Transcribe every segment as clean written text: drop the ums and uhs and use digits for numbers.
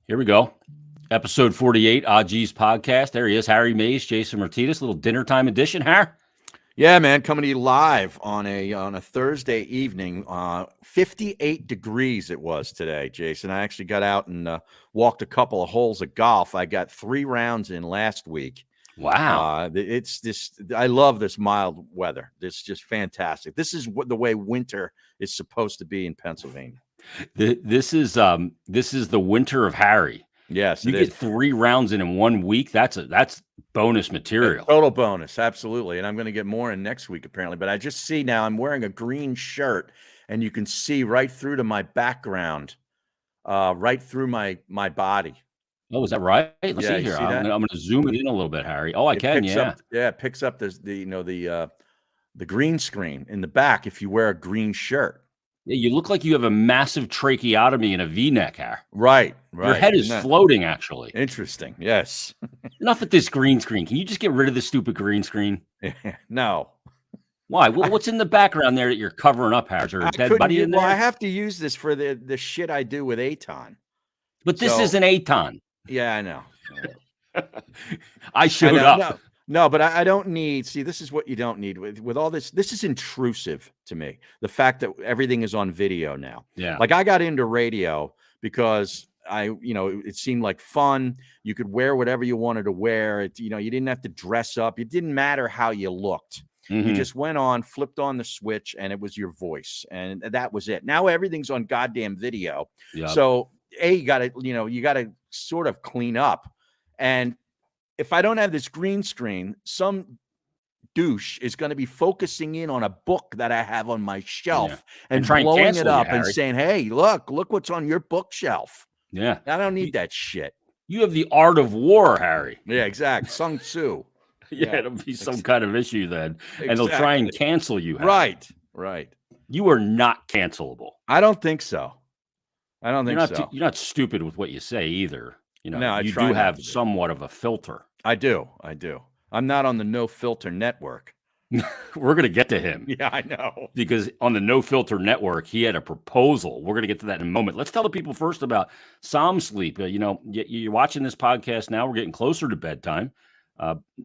Here we go. Episode 48, G's podcast. There he is, Harry Mays, Jason Martinez, little dinner time edition, Har. Yeah, man, coming to you live on a Thursday evening. 58 degrees it was today, Jason. I actually got out and walked a couple of holes of golf. I got 3 rounds in last week. Wow. It's this. I love this mild weather. This is just fantastic. This is the way winter is supposed to be in Pennsylvania. This is the winter of Harry. Yes, you get 3 rounds in 1 week. That's bonus material. Total bonus, absolutely. And I'm going to get more in next week apparently. But I just see now I'm wearing a green shirt, and you can see right through to my background, right through my body. Oh, is that right? Let's see here. I'm going to zoom it in a little bit, Harry. Oh, I can. Yeah. It picks up the green screen in the back if you wear a green shirt. Yeah, you look like you have a massive tracheotomy and a V-neck, Har. Right. Your head is floating, actually. Interesting. Yes. Enough with this green screen. Can you just get rid of the stupid green screen? No. Why? Well, what's in the background there that you're covering up, Har? Is there a dead buddy in there? Well, I have to use this for the shit I do with Aton. But this is an Aton. Yeah, I know. I showed up. No, but I don't need. See, this is what you don't need with all this. This is intrusive to me. The fact that everything is on video now. Yeah. Like I got into radio because it seemed like fun. You could wear whatever you wanted to wear. You didn't have to dress up. It didn't matter how you looked. Mm-hmm. You just went on, flipped on the switch, and it was your voice, and that was it. Now everything's on goddamn video. Yep. So you got to sort of clean up. And if I don't have this green screen, some douche is going to be focusing in on a book that I have on my shelf and blowing it up and saying, "Hey, look what's on your bookshelf." Yeah, I don't need that shit. You have the art of war, Harry. Yeah, exactly. Sun Tzu. Yeah, it'll be some kind of issue then, and they'll try and cancel you. Harry. Right. You are not cancelable. I don't think so. You're not stupid with what you say either. No, you do have somewhat of a filter. I do. I'm not on the No Filter Network. We're going to get to him. Yeah, I know. Because on the No Filter Network, he had a proposal. We're going to get to that in a moment. Let's tell the people first about Som Sleep. You're watching this podcast now. We're getting closer to bedtime.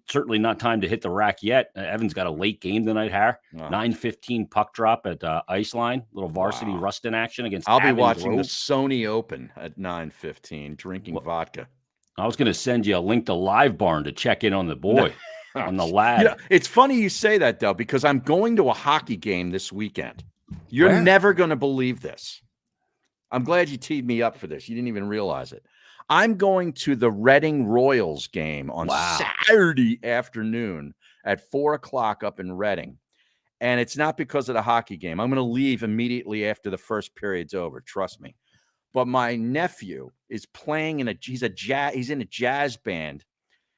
Certainly not time to hit the rack yet. Evan's got a late game tonight, Har. 9:15 puck drop at Iceline. Little varsity Rustin action against I'll be watching the Sony Open at 9:15, drinking vodka. I was going to send you a link to Live Barn to check in on the boy, on the lad. It's funny you say that, though, because I'm going to a hockey game this weekend. You're never going to believe this. I'm glad you teed me up for this. You didn't even realize it. I'm going to the Reading Royals game on Saturday afternoon at 4:00 up in Reading. And it's not because of the hockey game. I'm going to leave immediately after the first period's over. Trust me. But my nephew is playing he's in a jazz band.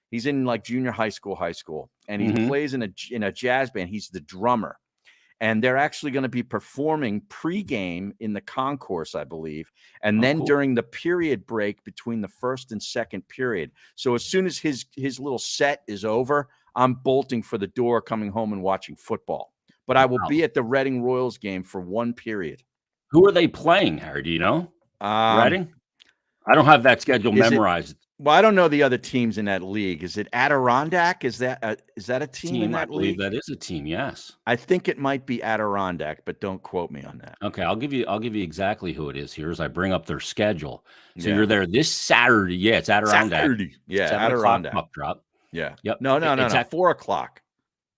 He's in like junior high school, and he plays in a jazz band. He's the drummer. And they're actually going to be performing pregame in the concourse, I believe, and then during the period break between the first and second period. So as soon as his little set is over, I'm bolting for the door, coming home and watching football. But I will be at the Reading Royals game for 1 period. Who are they playing, Harry? Do you know? Reading? I don't have that schedule memorized. Well, I don't know the other teams in that league. Is it Adirondack? Is that a team in that league? I believe that is a team. Yes, I think it might be Adirondack, but don't quote me on that. Okay, I'll give you exactly who it is here as I bring up their schedule. So you're there this Saturday. Yeah, it's Adirondack. Saturday. Yeah, Adirondack. Puck drop. Yeah. Yep. No. It's at 4:00.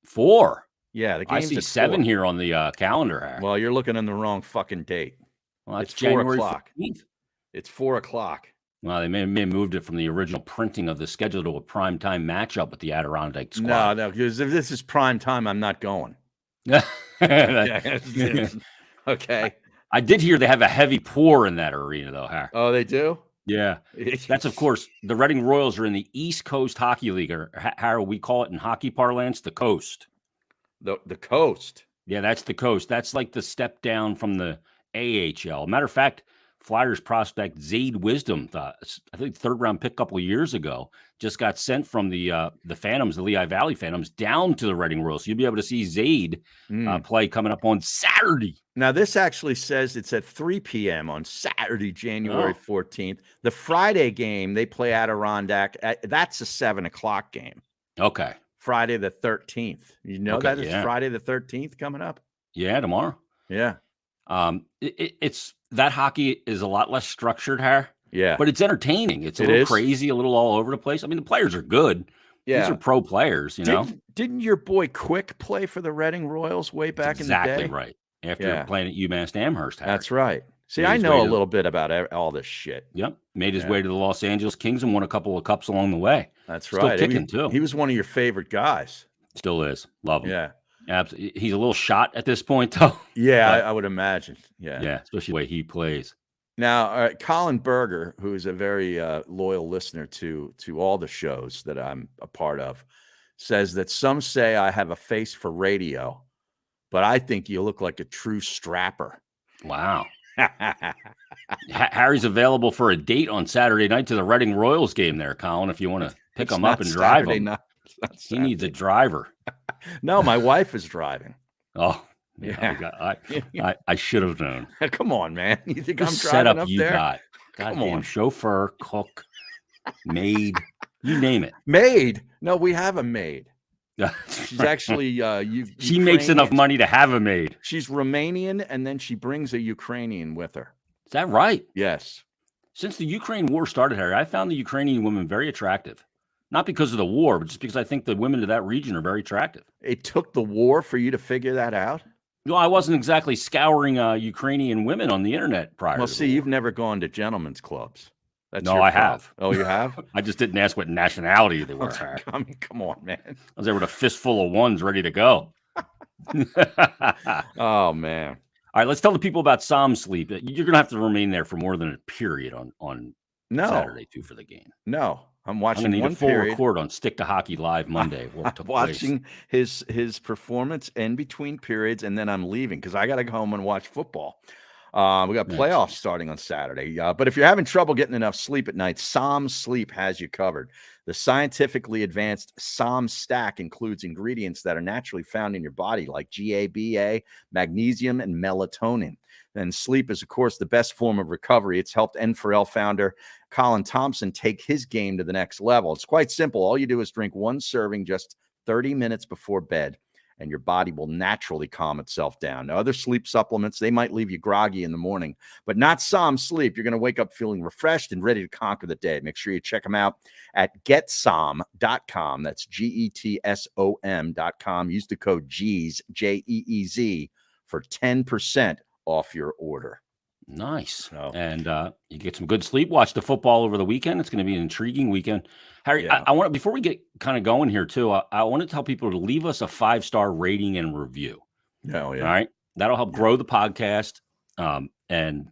4. Yeah, the game's I see 7 here on the calendar. Harry. Well, you're looking on the wrong fucking date. Well, it's January 15th. It's 4:00. Well, they may have moved it from the original printing of the schedule to a primetime matchup with the Adirondack squad. No, because if this is prime time, I'm not going. Okay. I did hear they have a heavy pour in that arena, though, Har. Oh, they do? Yeah. That's, of course, the Reading Royals are in the East Coast Hockey League, or how we call it in hockey parlance, the Coast. The Coast? Yeah, that's the Coast. That's like the step down from the AHL. Matter of fact, Flyers prospect Zaid Wisdom, I think 3rd-round pick a couple of years ago, just got sent from the Phantoms, the Lehigh Valley Phantoms, down to the Reading Royals. So you'll be able to see Zaid play coming up on Saturday. Now, this actually says it's at 3 p.m. on Saturday, January 14th. The Friday game, they play Adirondack. That's a 7 o'clock game. Okay. Friday the 13th. You know that it's Friday the 13th coming up? Yeah, tomorrow. Yeah. It's that hockey is a lot less structured here. Yeah. But it's entertaining. It's a little crazy, a little all over the place. I mean, the players are good. Yeah. These are pro players, you know. Didn't your boy Quick play for the Reading Royals way back in the day? Exactly right. After playing at UMass Amherst. That's right. See, I know a little bit about all this shit. Yep. Made his way to the Los Angeles Kings and won a couple of cups along the way. That's right. Still kicking, too. He was one of your favorite guys. Still is. Love him. Yeah. Absolutely. He's a little shot at this point, though. Yeah, I would imagine. Yeah. Yeah, especially the way he plays. Now, Colin Berger, who is a very loyal listener to all the shows that I'm a part of, says that some say I have a face for radio, but I think you look like a true strapper. Wow. Harry's available for a date on Saturday night to the Reading Royals game there, Colin, if you want to pick him up and drive him. He needs a driver. No, my wife is driving. Oh, yeah. I should have known. Come on, man. You think I'm driving setup up you there? got. Goddamn chauffeur, cook, maid, you name it. Maid? No, we have a maid. She's actually she makes enough money to have a maid. She's Romanian, and then she brings a Ukrainian with her. Is that right? Yes. Since the Ukraine war started, Harry, I found the Ukrainian women very attractive. Not because of the war, but just because I think the women of that region are very attractive. It took the war for you to figure that out? No, I wasn't exactly scouring Ukrainian women on the internet prior. Well, see, you've never gone to gentlemen's clubs. That's I have. Oh, you have? I just didn't ask what nationality they were. I mean, come on, man. I was there with a fistful of ones ready to go. Oh, man. All right, let's tell the people about Som Sleep. You're going to have to remain there for more than a period on Saturday, too, for the game. No. I'm watching need a full record on Stick to Hockey Live Monday. Watching his performance in between periods, and then I'm leaving because I got to go home and watch football. We got playoffs starting on Saturday. But if you're having trouble getting enough sleep at night, Som Sleep has you covered. The scientifically advanced Som Stack includes ingredients that are naturally found in your body, like GABA, magnesium, and melatonin. And sleep is, of course, the best form of recovery. It's helped N4L founder Colin Thompson take his game to the next level. It's quite simple. All you do is drink one serving just 30 minutes before bed, and your body will naturally calm itself down. Now, other sleep supplements, they might leave you groggy in the morning, but not Som Sleep. You're going to wake up feeling refreshed and ready to conquer the day. Make sure you check them out at getsom.com. That's GETSOM.com. Use the code JEEZ, JEEZ, for 10% off your order. Nice. And you get some good sleep. Watch the football over the weekend. It's going to be an intriguing weekend. Harry, I want to, before we get kind of going here too, I want to tell people to leave us a 5-star rating and review. Oh, yeah. All right. That'll help grow the podcast. And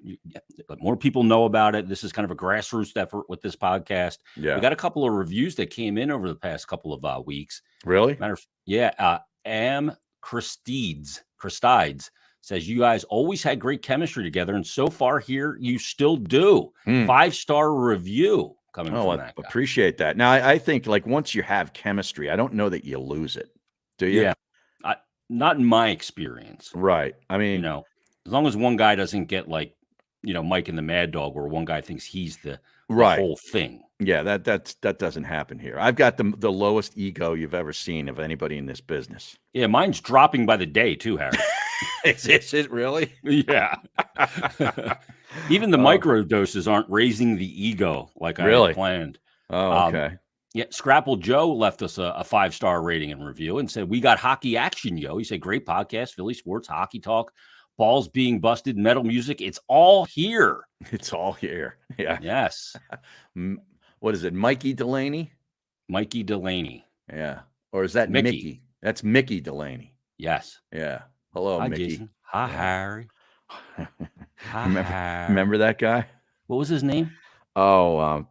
more people know about it. This is kind of a grassroots effort with this podcast. Yeah. We got a couple of reviews that came in over the past couple of weeks. Really? Am Christides says, you guys always had great chemistry together, and so far here you still do. 5-star review coming from that guy. Appreciate that. Now, I think like once you have chemistry, I don't know that you lose it. Do you? Yeah. Not in my experience. Right. I mean, as long as one guy doesn't get like, Mike and the Mad Dog, where one guy thinks he's the whole thing. Yeah, that doesn't happen here. I've got the lowest ego you've ever seen of anybody in this business. Yeah, mine's dropping by the day too, Harry. Is it really? Yeah. Even the micro doses aren't raising the ego like I had planned. Oh, okay. Scrapple Joe left us a 5-star rating and review and said, we got hockey action, yo. He said, great podcast, Philly sports, hockey talk, balls being busted, metal music. It's all here. It's all here. Yeah. Yes. What is it? Mikey Delaney? Mikey Delaney. Yeah. Or is that Mickey? That's Mickey Delaney. Yes. Yeah. Hello, Hi, Mickey. Jason. Hi, Harry. Remember that guy? What was his name? Oh,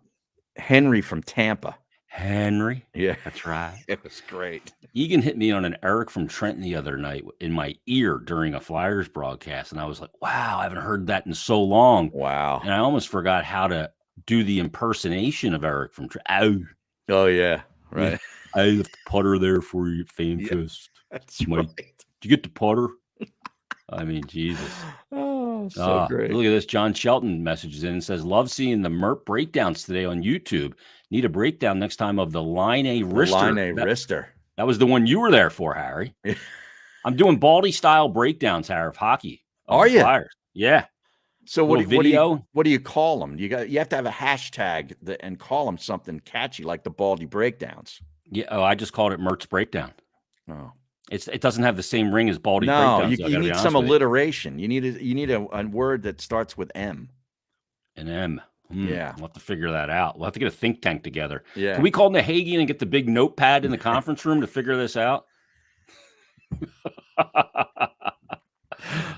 Henry from Tampa. Henry. Yeah, That's right. it was great. Egan hit me on an Eric from Trenton the other night in my ear during a Flyers broadcast, and I was like, wow, I haven't heard that in so long. Wow. And I almost forgot how to do the impersonation of Eric from Trenton. Oh yeah, right. I left the putter there for you, Fan Fest. That's Mike. right. Did you get the putter? I mean, Jesus. Oh, so great. Look at this. John Shelton messages in and says, love seeing the Merp breakdowns today on YouTube. Need a breakdown next time of the Line A Wrister. Line A Wrister. That was the one you were there for, Harry. I'm doing Baldy style breakdowns, Harry, of hockey. Are you? Flyers. Yeah. So what do you call them? You have to have a hashtag and call them something catchy like the Baldy breakdowns. Yeah. Oh, I just called it Mertz breakdown. Oh. It doesn't have the same ring as Baldy no, breakdowns. You need some alliteration. You need a word that starts with M. An M. Yeah. We'll have to figure that out. We'll have to get a think tank together. Yeah. Can we call Nahagian and get the big notepad in the conference room to figure this out?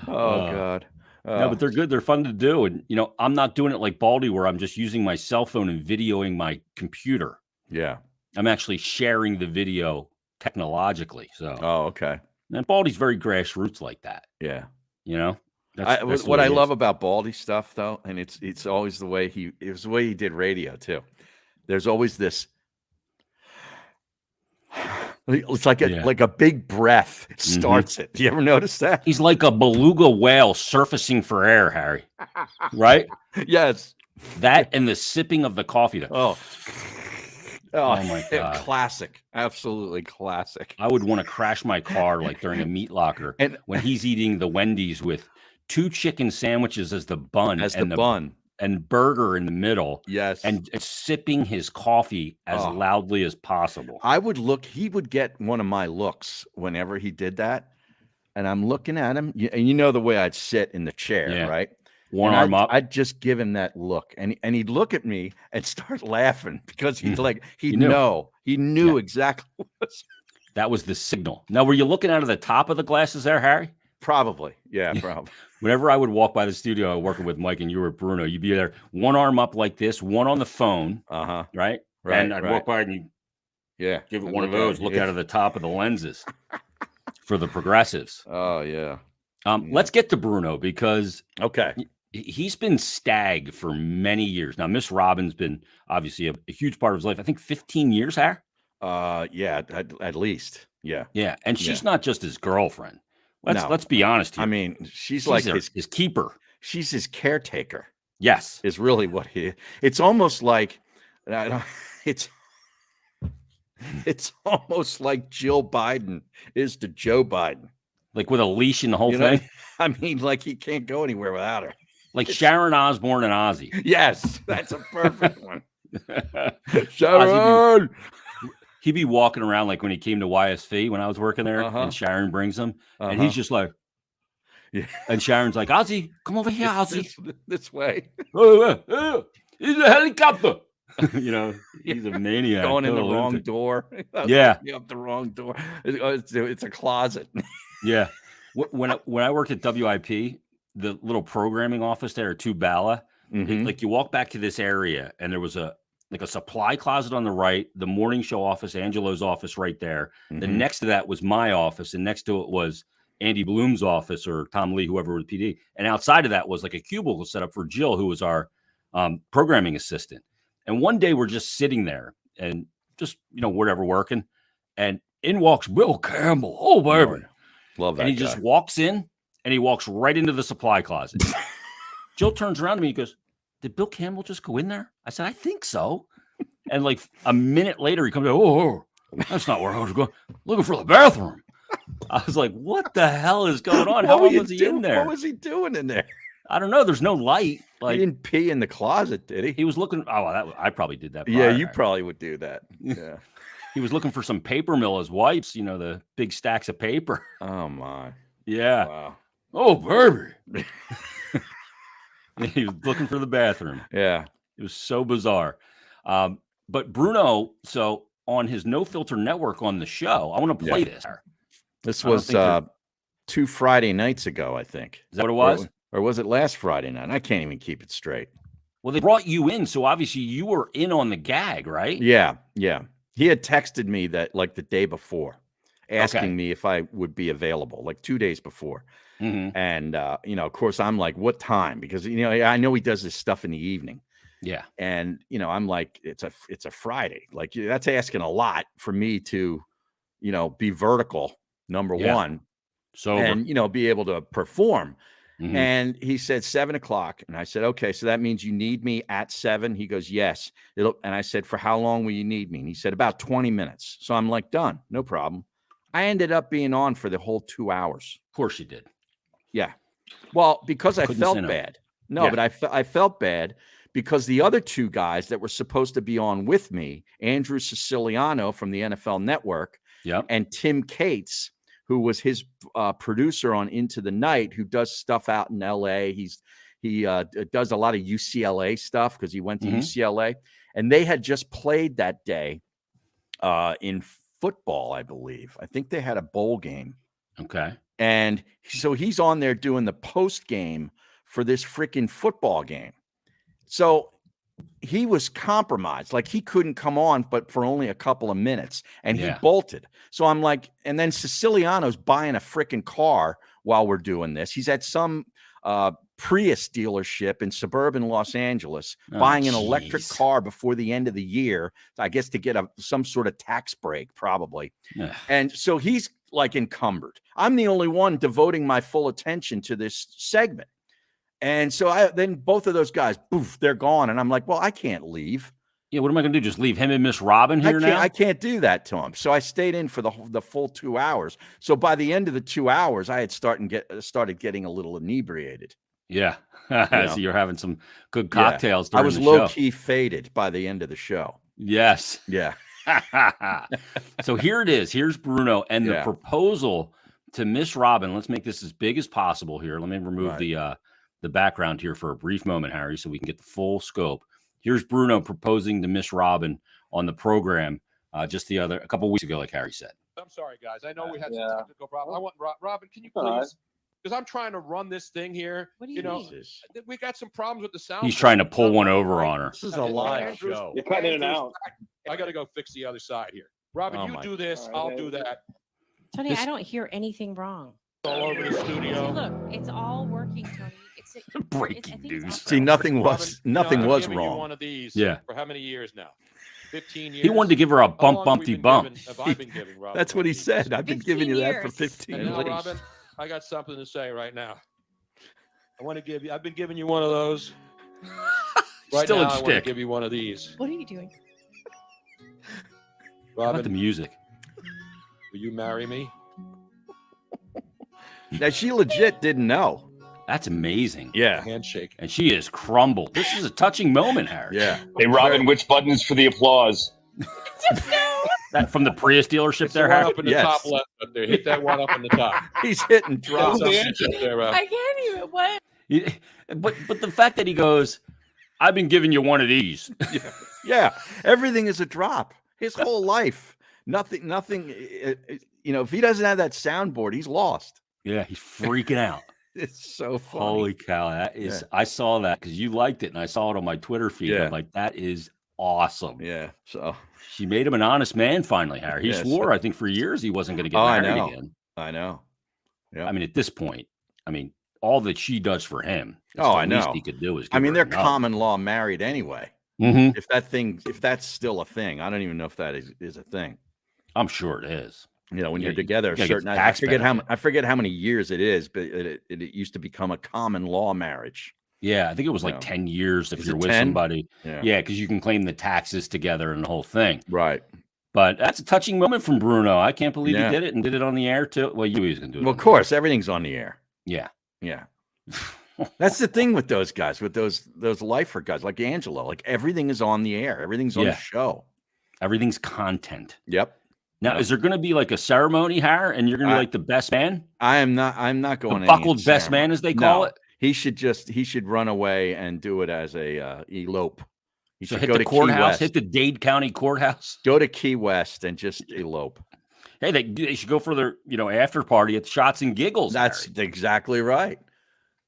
God. No, but they're good. They're fun to do. And, I'm not doing it like Baldy where I'm just using my cell phone and videoing my computer. Yeah. I'm actually sharing the video technologically. So, okay. And Baldy's very grassroots like that. Yeah. That's what I love about Baldy stuff though, and it's always the way he did radio too. There's always this. It's like a big breath starts it. Do you ever notice that? He's like a beluga whale surfacing for air, Harry. Right? Yes. That and the sipping of the coffee. Oh my God. Classic. Absolutely classic. I would want to crash my car like during a meat locker and when he's eating the Wendy's with 2 chicken sandwiches as the bun. And burger in the middle. Yes. And sipping his coffee as loudly as possible. He would get one of my looks whenever he did that. And I'm looking at him, and you know the way I'd sit in the chair, right? One arm up. I'd just give him that look, and he'd look at me and start laughing because he knew exactly what was. That was the signal. Now, were you looking out of the top of the glasses there, Harry? Probably. Yeah, probably. Whenever I would walk by the studio working with Mike and you were Bruno, you'd be there, one arm up like this, one on the phone. Right? And I'd walk by and you give it one of those, look out of the top of the lenses for the progressives. Oh, yeah. Let's get to Bruno because okay. He's been stag for many years. Now, Miss Robin's been obviously a huge part of his life. I think 15 years, Harry? Yeah, at least. Yeah. Yeah. And she's not just his girlfriend. Let's be honest here. I mean, she's like his keeper. She's his caretaker. Yes. Is really what it's almost like it's almost like Jill Biden is to Joe Biden. Like with a leash in the whole thing? I mean, like he can't go anywhere without her. Like Sharon Osbourne and Ozzy. Yes, that's a perfect one. Sharon! He'd be walking around like when he came to YSV when I was working there, and Sharon brings him, and he's just like, and Sharon's like, Ozzy, come over here, Ozzy. This way. He's a helicopter. He's a maniac. Going in the wrong door. Yeah. Up the wrong door. It's a closet. Yeah. When I worked at WIP, the little programming office there at Tubala, like you walk back to this area and there was a supply closet on the right, the morning show office, Angelo's office right there. Then next to that was my office, and next to it was Andy Bloom's office or Tom Lee, whoever was PD. And outside of that was like a cubicle set up for Jill, who was our programming assistant. And one day we're just sitting there and just, whatever, working. And in walks Bill Campbell. Oh, baby. Love that. And he just walks in and he walks right into the supply closet. Jill turns around to me and goes, did Bill Campbell just go in there? I said, I think so. And like a minute later, he comes out, oh, that's not where I was going. Looking for the bathroom. I was like, what the hell is going on? How long was he in there? What was he doing in there? I don't know. There's no light. He didn't pee in the closet, did he? He was looking. I probably did that. Yeah, you probably would do that. Yeah. He was looking for some paper mill as wipes, the big stacks of paper. Oh, my. Yeah. Wow. Oh, baby. He was looking for the bathroom. Yeah. It was so bizarre. But Bruno, so on his No Filter Network on the show, I want to play this. This was 2 Friday nights ago, I think. Is that what it was? Or was it last Friday night? I can't even keep it straight. Well, they brought you in, so obviously you were in on the gag, right? Yeah, yeah. He had texted me that like the day before, asking Okay. me if I would be available, like 2 days before. Mhm. And of course, I'm like, what time? Because I know he does this stuff in the evening. Yeah. And I'm like, it's a Friday. Like that's asking a lot for me to, be vertical, number Yeah. one, Sober. and be able to perform. Mhm. And he said 7:00. And I said, okay, so that means you need me at 7. He goes, yes. And I said, for how long will you need me? And he said, about 20 minutes. So I'm like, done, no problem. I ended up being on for the whole 2 hours. Of course you did. Yeah. Well, because I Couldn't say felt no. bad. No, Yeah. but I felt bad because the other 2 guys that were supposed to be on with me, Andrew Siciliano from the NFL Network Yep. and Tim Cates, who was his producer on Into the Night, who does stuff out in LA. He does a lot of UCLA stuff because he went to Mhm. UCLA, and they had just played that day in football, I believe. I think they had a bowl game. Okay. And so he's on there doing the post game for this freaking football game. So he was compromised. Like he couldn't come on, but for only a couple of minutes, and he Yeah. bolted. So I'm like, and then Siciliano's buying a freaking car while we're doing this. He's at some Prius dealership in suburban Los Angeles, Oh, buying an electric jeez. car before the end of the year, I guess to get some sort of tax break, probably. Ugh. And so he's like encumbered. I'm the only one devoting my full attention to this segment. And so then both of those guys, poof, they're gone. And I'm like, well, I can't leave. Yeah, what am I going to do? Just leave him and Miss Robin here now? I can't do that to him. So I stayed in for the full 2 hours. So by the end of the 2 hours, I had started getting a little inebriated. Yeah. know. So you're having some good Yeah. cocktails I during was the low show. key faded by the end of the show. Yes. Yeah. So here it is. Here's Bruno and the Yeah. proposal to Miss Robin. Let's make this as big as possible here. Let me remove Right. the background here for a brief moment, Harry, so we can get the full scope. Here's Bruno proposing to Miss Robin on the program just a couple weeks ago, like Harry said. I'm sorry, guys. I know we had some technical problems. I want Robin. Can you please? Because I'm trying to run this thing here. What do you mean? We got some problems with the sound. He's trying to pull one over on her. This is a live Andrew's- show. You're cutting it out. I got to go fix the other side here. Robin, Oh you my do this. God. I'll do that. Tony, This- I don't hear anything wrong. All over the See, studio. look, it's all working, Tony. I Breaking think it's news. all See, nothing Robin, was nothing I've was given you wrong. one of these. Yeah. For how many years now? 15 years. He wanted to give her a How bump, long have we bumpty been bump. giving- have I been giving Robin That's one what of he these? said. I've been giving you 15 that for years. 15 And now, years. Robin, I got something to say right now. I've been giving you one of those. Right Still now, in I want to shtick. give you one of these. What are you doing? How about the Robin, music? will you marry me? Now she legit didn't know. That's amazing. Yeah. Handshake. And she is crumbled. This is a touching moment, Harry. Yeah. Hey, Robin, which button is for the applause? That from the Prius dealership It's the there, one Harry? up in the Yes. top left up there. Hit that one up in the top. He's hitting drop. That's up there, I can't even. What? But the fact that he goes, I've been giving you one of these. Yeah. Everything is a drop. His whole life. Nothing. If he doesn't have that soundboard, he's lost. Yeah, he's freaking out. It's so funny. Holy cow. That is, I saw that because you liked it and I saw it on my Twitter feed. Yeah. I'm like, that is awesome. Yeah. So She made him an honest man finally, Harry. He Yes. swore, I think, for years he wasn't going to get Oh, I married know. again. I know. Yeah. I mean, at this point, all that she does for him, Oh, I the least know. he could do is I mean, they're enough. common law married anyway. Mhm. If that's still a thing, I don't even know if that is a thing. I'm sure it is. When Yeah, you're you together, gotta get certain the I tax forget benefit. I forget how many years it is, but it used to become a common law marriage. Yeah, I think it was like No. 10 years if Is you're it with 10? somebody. Yeah. Yeah, because you can claim the taxes together and the whole thing. Right. But that's a touching moment from Bruno. I can't believe Yeah. he did it and did it on the air too. Well, you knew he was going to do it. Well, on of the course, everything's on the air. air. Yeah. That's the thing with those guys, with those lifer guys like Angelo. Like everything is on the air. Everything's on Yeah. the show. Everything's content. Yep. Now, Yeah. is there going to be like a ceremony, Harry, and you're going to be like the best man? I'm not going The to buckled best man, as they call No. it? He should run away and do it as a elope. He So should hit go the to Key courthouse, West. hit the Dade County courthouse. Go to Key West and just elope. Hey, they should go for their after party at Shots and Giggles. That's Harry. exactly right.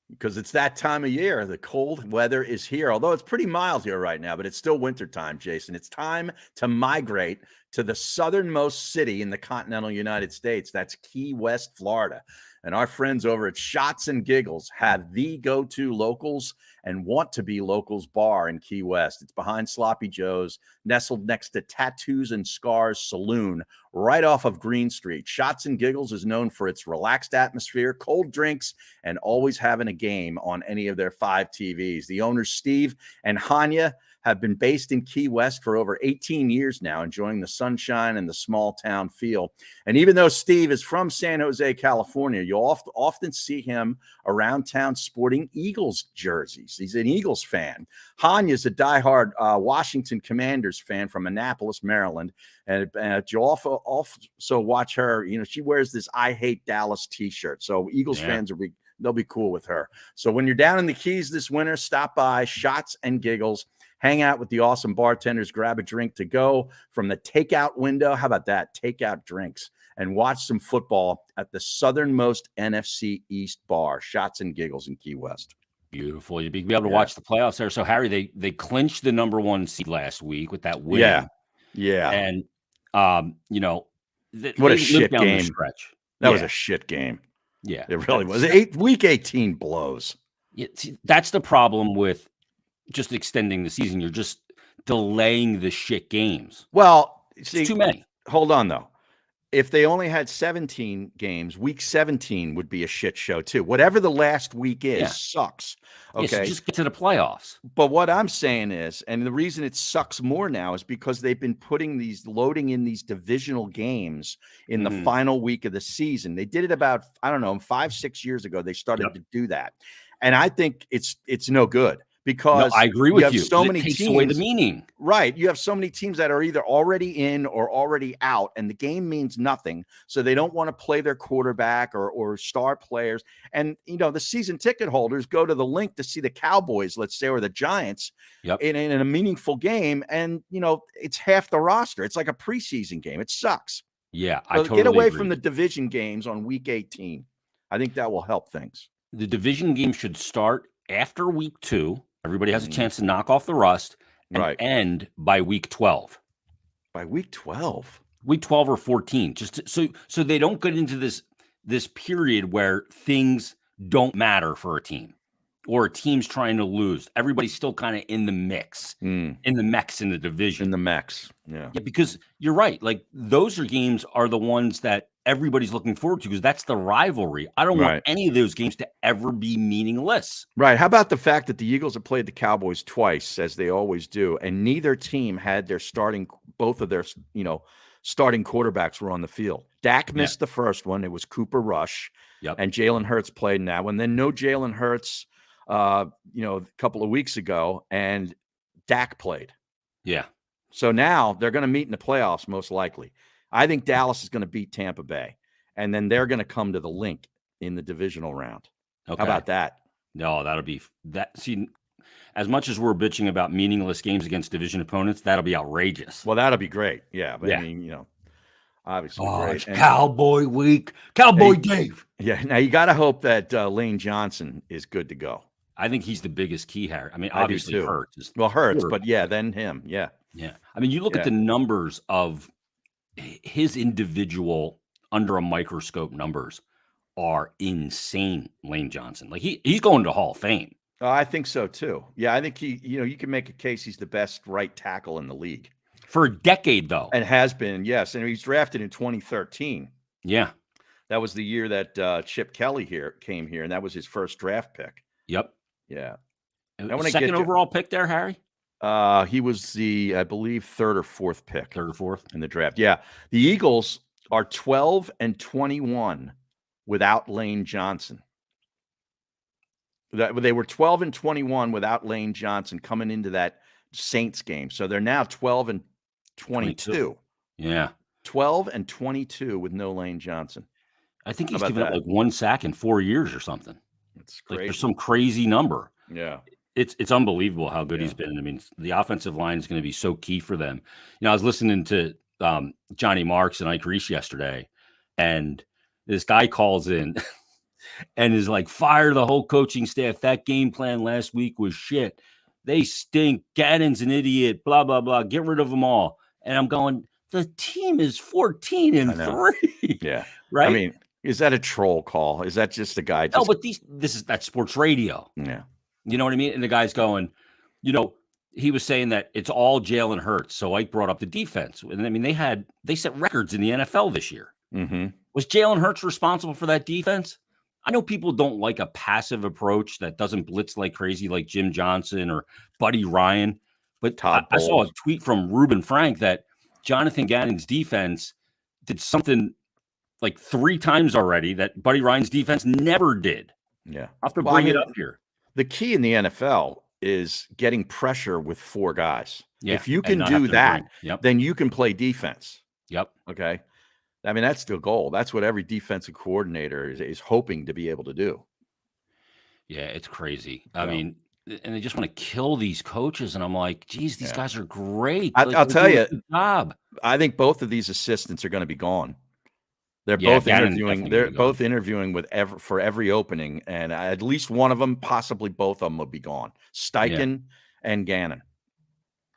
because it's that time of year. The cold weather is here, although it's pretty mild here right now, but it's still wintertime, Jason. It's time to migrate to the southernmost city in the continental United States. That's Key West, Florida. And our friends over at Shots and Giggles have the go-to locals and want to be locals bar in Key West. It's behind Sloppy Joe's, nestled next to Tattoos and Scars Saloon, right off of Green Street. Shots and Giggles is known for its relaxed atmosphere, cold drinks, and always having a game on any of their 5 TVs. The owners, Steve and Hanya, have been based in Key West for over 18 years now, enjoying the sunshine and the small town feel. And even though Steve is from San Jose, California, you'll often see him around town sporting Eagles jerseys. He's an Eagles fan. Hanya's a diehard Washington Commanders fan from Annapolis, Maryland. And you'll also watch her. You know, she wears this I Hate Dallas t-shirt. So Eagles fans they'll be cool with her. So when you're down in the Keys this winter, stop by Shots and Giggles. Hang out with the awesome bartenders, grab a drink to go from the takeout window. How about that? Takeout drinks and watch some football at the southernmost NFC East bar, Shots and Giggles in Key West. Beautiful. You'd be able to watch the playoffs there. So, Harry, they clinched the number 1 seed last week with that win. Yeah. And, you know, what a shit game. Stretch. That was a shit game. Yeah. It really was. Week 18 blows. Yeah, see, that's the problem with just extending the season. You're just delaying the shit games. Well, see, it's too many. Hold on, though. If they only had 17 games, week 17 would be a shit show, too. Whatever the last week is sucks. Okay. So just get to the playoffs. But what I'm saying is, and the reason it sucks more now is because they've been loading in these divisional games in the final week of the season. They did it about, 5-6 years ago. They started to do that. And I think it's no good. Because I agree with you. So many takes teams away the meaning. Right. You have so many teams that are either already in or already out, and the game means nothing. So they don't want to play their quarterback or star players. And, the season ticket holders go to the link to see the Cowboys, let's say, or the Giants in a meaningful game. And, it's half the roster. It's like a preseason game. It sucks. Yeah. So get away from the division games on week 18. I think that will help things. The division game should start after week 2. Everybody has a chance to knock off the rust and end by week 12. By week 12? Week 12 or 14. Just so they don't get into this period where things don't matter for a team or a team's trying to lose. Everybody's still kind of in the mix, in the division. In the mix. Yeah, because you're right. Like those games are the ones that everybody's looking forward to because that's the rivalry. I don't want any of those games to ever be meaningless. Right. How about the fact that the Eagles have played the Cowboys twice, as they always do, and neither team had both of their starting quarterbacks were on the field. Dak missed the first one. It was Cooper Rush. And Jalen Hurts played in that one. Then no Jalen Hurts, a couple of weeks ago, and Dak played. Yeah. So now they're going to meet in the playoffs, most likely. I think Dallas is going to beat Tampa Bay, and then they're going to come to the link in the divisional round. Okay. How about that? No, that'll be that. See, as much as we're bitching about meaningless games against division opponents, that'll be outrageous. Well, that'll be great. Yeah. But I mean, obviously great. It's Cowboy week. Cowboy Dave. Yeah. Now you got to hope that Lane Johnson is good to go. I think he's the biggest key here. I mean, obviously Hurts. Hurts, but then him. Yeah. Yeah. I mean, you look at the numbers of his individual under a microscope numbers are insane. Lane Johnson, like he's going to Hall of Fame. I think so too. Yeah, I think you can make a case he's the best right tackle in the league for a decade, though, and has been. Yes, and he's drafted in 2013. Yeah, that was the year that Chip Kelly came here, and that was his first draft pick. Yep. Yeah. Second overall pick there, Harry. He was the, I believe, third or fourth pick. Third or fourth in the draft. Yeah. The Eagles are 12-21 without Lane Johnson. They were 12-21 without Lane Johnson coming into that Saints game. So they're now 12-22. Yeah. 12-22 with no Lane Johnson. I think he's given up like 1 sack in 4 years or something. It's crazy. Like there's some crazy number. Yeah. It's unbelievable how good he's been. I mean, the offensive line is going to be so key for them. I was listening to Johnny Marks and Ike Reese yesterday, and this guy calls in and is like, fire the whole coaching staff. That game plan last week was shit. They stink. Gannon's an idiot. Blah, blah, blah. Get rid of them all. And I'm going, the team is 14-3. Yeah. Right. I mean, is that a troll call? Is that just a guy? No, Just, but that's sports radio. yeah. You know what I mean? And the guy's going, he was saying that it's all Jalen Hurts. So Ike brought up the defense. And I mean, they set records in the NFL this year. Mm-hmm. Was Jalen Hurts responsible for that defense? I know people don't like a passive approach that doesn't blitz like crazy, like Jim Johnson or Buddy Ryan. But I saw a tweet from Reuben Frank that Jonathan Gannon's defense did something like 3 times already that Buddy Ryan's defense never did. Yeah. I'll have to bring it up here. The key in the NFL is getting pressure with 4 guys. Yeah, if you can do that, yep. then you can play defense. Yep. Okay. I mean, that's the goal. That's what every defensive coordinator is hoping to be able to do. Yeah, it's crazy. I mean, and they just want to kill these coaches. And I'm like, geez, these guys are great. I'll tell you, job. I think both of these assistants are going to be gone. They're both interviewing for every opening, and at least one of them, possibly both of them, will be gone. Steichen and Gannon.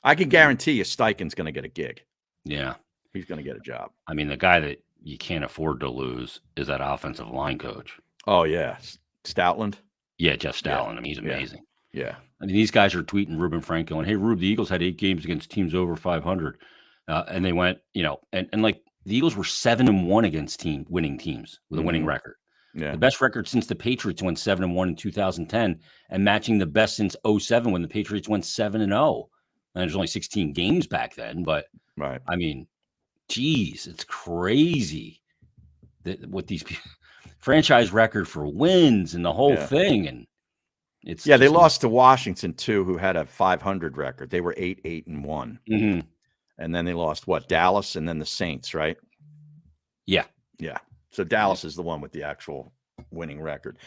I can guarantee you Steichen's going to get a gig. Yeah. He's going to get a job. I mean, the guy that you can't afford to lose is that offensive line coach. Oh, yeah. Stoutland? Yeah, Jeff Stoutland. I mean, he's amazing. Yeah. I mean, these guys are tweeting Reuben Frank going, hey, Rube, the Eagles had 8 games against teams over 500. And they went, and like the Eagles were 7-1 against winning teams with a winning record. Yeah. The best record since the Patriots went 7-1 in 2010 and matching the best since 2007 when the Patriots went 7-0. And there's only 16 games back then. But, right. I mean, geez, it's crazy that what these franchise record for wins and the whole thing. And it's they lost to Washington too, who had a 500 record. They were 8-1. Mm-hmm. And then they lost Dallas and then the Saints, right? Yeah. Yeah. So Dallas is the one with the actual winning record.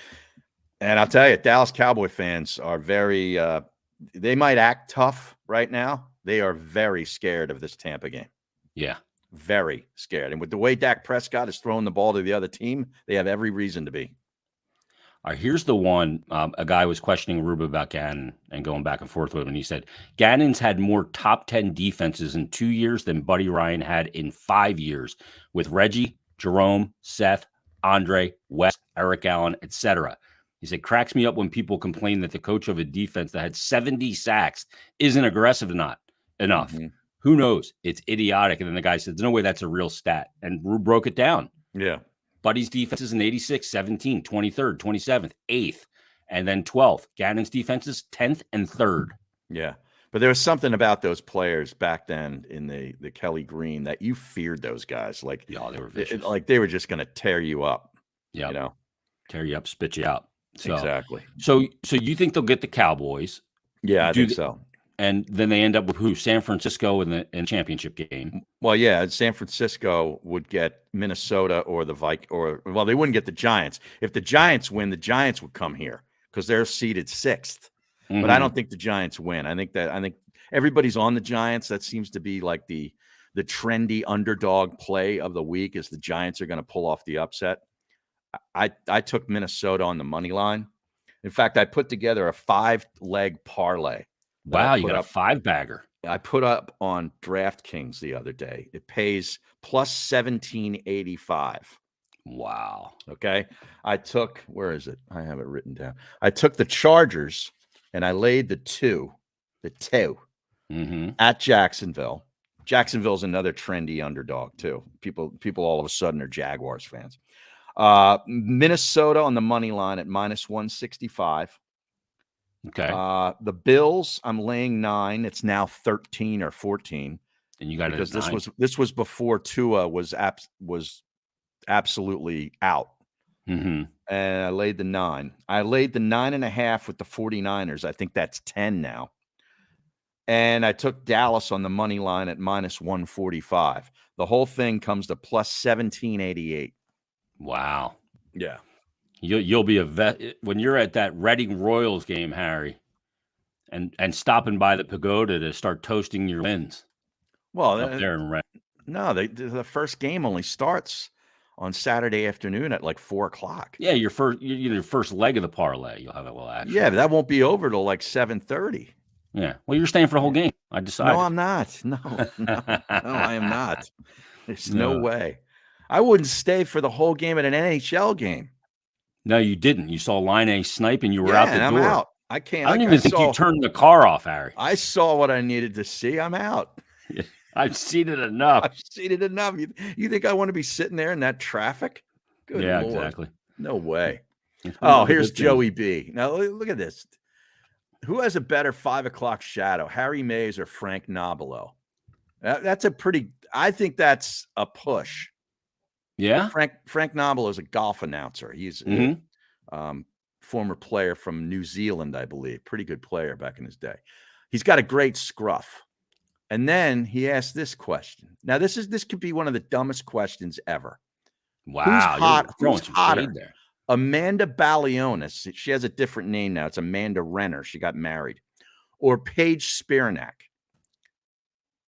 And I'll tell you, Dallas Cowboy fans are very they might act tough right now. They are very scared of this Tampa game. Yeah. Very scared. And with the way Dak Prescott is throwing the ball to the other team, they have every reason to be. All right, here's the one. A guy was questioning Rube about Gannon and going back and forth with him. And he said, Gannon's had more top 10 defenses in 2 years than Buddy Ryan had in 5 years with Reggie, Jerome, Seth, Andre, West, Eric Allen, etc. He said, cracks me up when people complain that the coach of a defense that had 70 sacks isn't aggressive enough. Mm-hmm. Who knows? It's idiotic. And then the guy said, there's no way that's a real stat. And Rube broke it down. Yeah. Buddy's defense is an 86, 17, 23rd, 27th, 8th, and then 12th. Gannon's defense is 10th and 3rd. Yeah. But there was something about those players back then in the Kelly Green that you feared those guys. Like, they were vicious. Like they were just going to tear you up. Yeah. Tear you up, spit you out. So, exactly. So you think they'll get the Cowboys? Yeah, I think so. And then they end up with who? San Francisco in the championship game. Well, yeah, San Francisco would get Minnesota or the they wouldn't get the Giants. If the Giants win, the Giants would come here because they're seeded 6th. Mm-hmm. But I don't think the Giants win. I think everybody's on the Giants. That seems to be like the trendy underdog play of the week is the Giants are going to pull off the upset. I took Minnesota on the money line. In fact, I put together a 5-leg parlay. Wow, you got a 5-bagger. I put up on DraftKings the other day. It pays plus 1785. Wow. Okay. I took, where is it? I have it written down. I took the Chargers and I laid the 2 at Jacksonville. Jacksonville's another trendy underdog too. People all of a sudden are Jaguars fans. Minnesota on the money line at minus 165. Okay. The Bills, I'm laying 9. It's now 13 or 14. And you got it because this was before Tua was absolutely out. Mm-hmm. And I laid the 9. I laid the 9.5 with the 49ers. I think that's 10 now. And I took Dallas on the money line at minus 145. The whole thing comes to plus 1788. Wow. Yeah. You'll be a vet when you're at that Reading Royals game, Harry, and stopping by the pagoda to start toasting your wins. Well, up there in Reading. No, the first game only starts on Saturday afternoon at like 4:00. Yeah, your first leg of the parlay, you'll have a little action. Yeah, but that won't be over till like 7:30. Yeah. Well, you're staying for the whole game. I decided. No, I'm not. No, I am not. There's no No. way. I wouldn't stay for the whole game at an NHL game. No, you didn't. You saw Line snipe and you were Yeah, out the and I'm door. out. I can't. I don't like, even think you turned the car off, Harry. I saw what I needed to see. I'm out. I've seen it enough. I've seen it enough. You think I want to be sitting there in that traffic? Good Yeah, Lord. exactly. No way. It's Oh, one of the here's good things. Joey B. Now look at this. Who has a better 5:00 shadow, Harry Mays or Frank Nobilo? That's a pretty. I think that's a push. Yeah. Frank Nobilo is a golf announcer. He's Mhm. former player from New Zealand, I believe. Pretty good player back in his day. He's got a great scruff. And then he asked this question. Now, this could be one of the dumbest questions ever. Wow. hot- You're throwing who's some hotter? shade there. Amanda Balionis. She has a different name now. It's Amanda Renner. She got married. Or Paige Spiranak.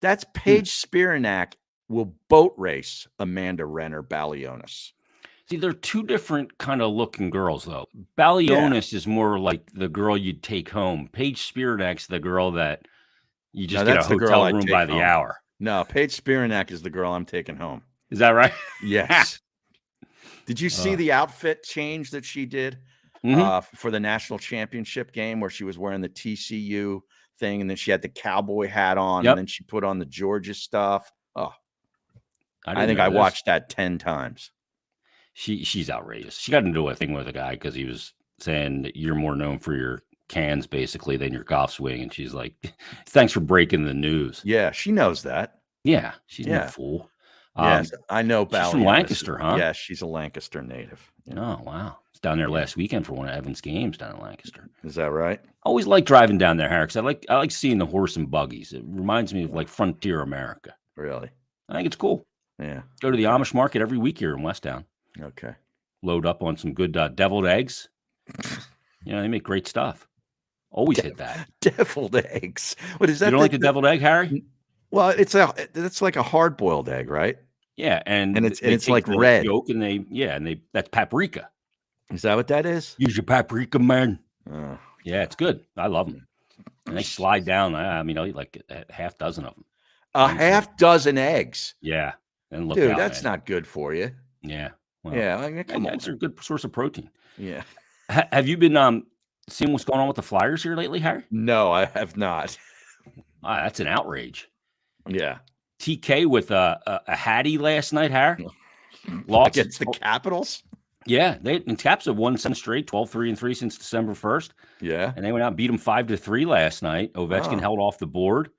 That's Paige Spiranak will boat race Amanda Renner Balionis. See, they're two different kind of looking girls, though. Balionis is more like the girl you'd take home. Paige Spiranak's the girl that you just get a that's the girl hotel I'd room take by the home. hour. No, Paige Spiranak is the girl I'm taking home. Is that right? Yes. Did you see the outfit change that she did Mhm. for the national championship game where she was wearing the TCU thing and then she had the cowboy hat on Yep. and then she put on the Georgia stuff? Oh, I didn't think know I this. watched that 10 times. She's outrageous. She got into a thing with a guy because he was saying that you're more known for your cans, basically, than your golf swing. And she's like, "Thanks for breaking the news." Yeah, she knows that. Yeah, she's no Yeah. fool. Yes, I know. she's from Balionis. Lancaster, huh? Yes, she's a Lancaster native. Yeah. Oh wow, it's down there last weekend for one of Evan's games down in Lancaster. Is that right? Always like driving down there, Harry, 'cause I like seeing the horse and buggies. It reminds me of like frontier America. Really? I think it's cool. Yeah. Go to the Amish market every week here in Westtown. Okay. Load up on some good deviled eggs. They make great stuff. Always hit that. Deviled eggs. What is that? You don't like the deviled egg, Harry? Well, that's like a hard boiled egg, right? Yeah, and And it's they take like the red. yolk and that's paprika. Is that what that is? Use your paprika, man. Oh, Yeah, it's good. I love them. And they slide down. I mean, I'll eat like a half dozen of them. a half dozen eggs. Yeah, and look Dude, out, that's man. not good for you. Yeah. Well, Yeah, I mean, come on. eggs are a good source of protein. Yeah. Have you been seeing what's going on with the Flyers here lately, Harry? No, I have not. That's an outrage. Yeah. TK with a Hattie last night, Harry. Lost Against the Capitals? Yeah, and Caps have won 7 straight, 12-3-3 since December 1st. Yeah. And they went out and beat them 5-3 last night. Ovechkin Oh. held off the board.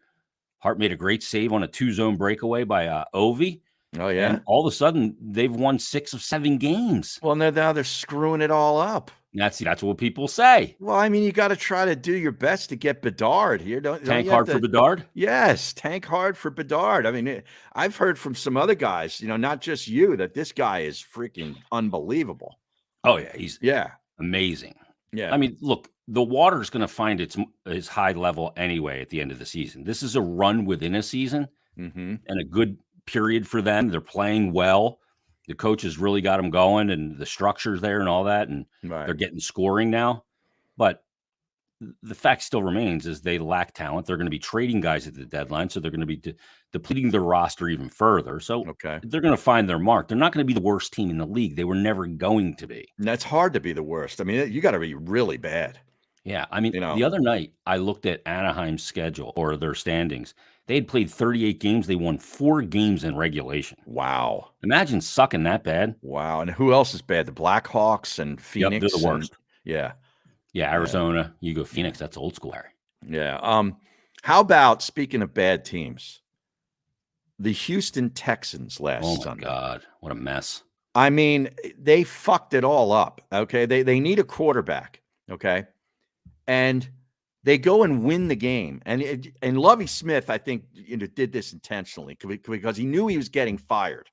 Hart made a great save on a 2-zone breakaway by Ovi. Oh, yeah. And all of a sudden, they've won 6 of 7 games. Well, now they're screwing it all up. That's what people say. Well, I mean, you got to try to do your best to get Bedard here. Don't Tank you hard have for to- Bedard. Yes, tank hard for Bedard. I mean, I've heard from some other guys, not just you, that this guy is freaking unbelievable. Oh, yeah, he's Yeah. amazing. Yeah. I mean, look, the water's going to find its high level anyway at the end of the season. This is a run within a season Mm-hmm. and a good period for them. They're playing well. The coach has really got them going, and the structure's there and all that, and Right. they're getting scoring now. But the fact still remains is they lack talent. They're going to be trading guys at the deadline, so they're going to be depleting their roster even further. So Okay. they're going to find their mark. They're not going to be the worst team in the league. They were never going to be. And that's hard to be the worst. I mean, you got to be really bad. Yeah, I mean, You know. the other night I looked at Anaheim's schedule or their standings. They had played 38 games. They won 4 games in regulation. Wow. Imagine sucking that bad. Wow. And who else is bad? The Blackhawks and Yep, Phoenix. they're the worst. Yeah. Yeah, Arizona. You go Phoenix. That's old school, Harry. Yeah. How about, speaking of bad teams, the Houston Texans last Oh my Sunday? God, what a mess! I mean, they fucked it all up. Okay. They need a quarterback. Okay. And they go and win the game. And Lovie Smith, I think, did this intentionally because he knew he was getting fired.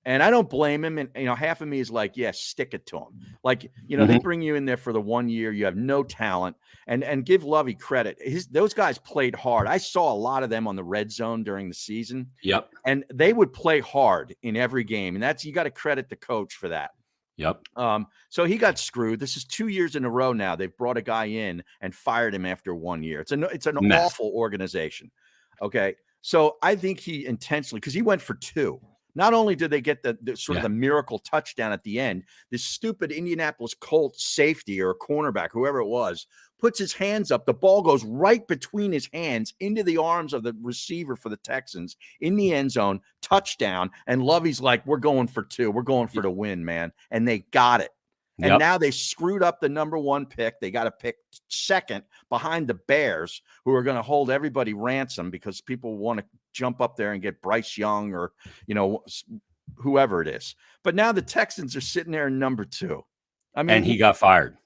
And I don't blame him. And, half of me is like, yeah, stick it to him. Like, they bring you in there for the 1 year. You have no talent. And give Lovey credit. Those guys played hard. I saw a lot of them on the red zone during the season. Yep. And they would play hard in every game. And you got to credit the coach for that. Yep. So he got screwed. This is 2 years in a row now. They've brought a guy in and fired him after 1 year. It's an awful organization. Okay. So I think he intentionally, because he went for 2. Not only did they get the sort of the miracle touchdown at the end, this stupid Indianapolis Colts safety or cornerback, whoever it was, puts his hands up. The ball goes right between his hands into the arms of the receiver for the Texans in the end zone, touchdown. And Lovey's like, we're going for 2. We're going for the win, man. And they got it. And now they screwed up the number 1 pick. They got to pick second behind the Bears, who are going to hold everybody ransom because people want to jump up there and get Bryce Young or, whoever it is. But now the Texans are sitting there in number 2. I mean, and he got fired.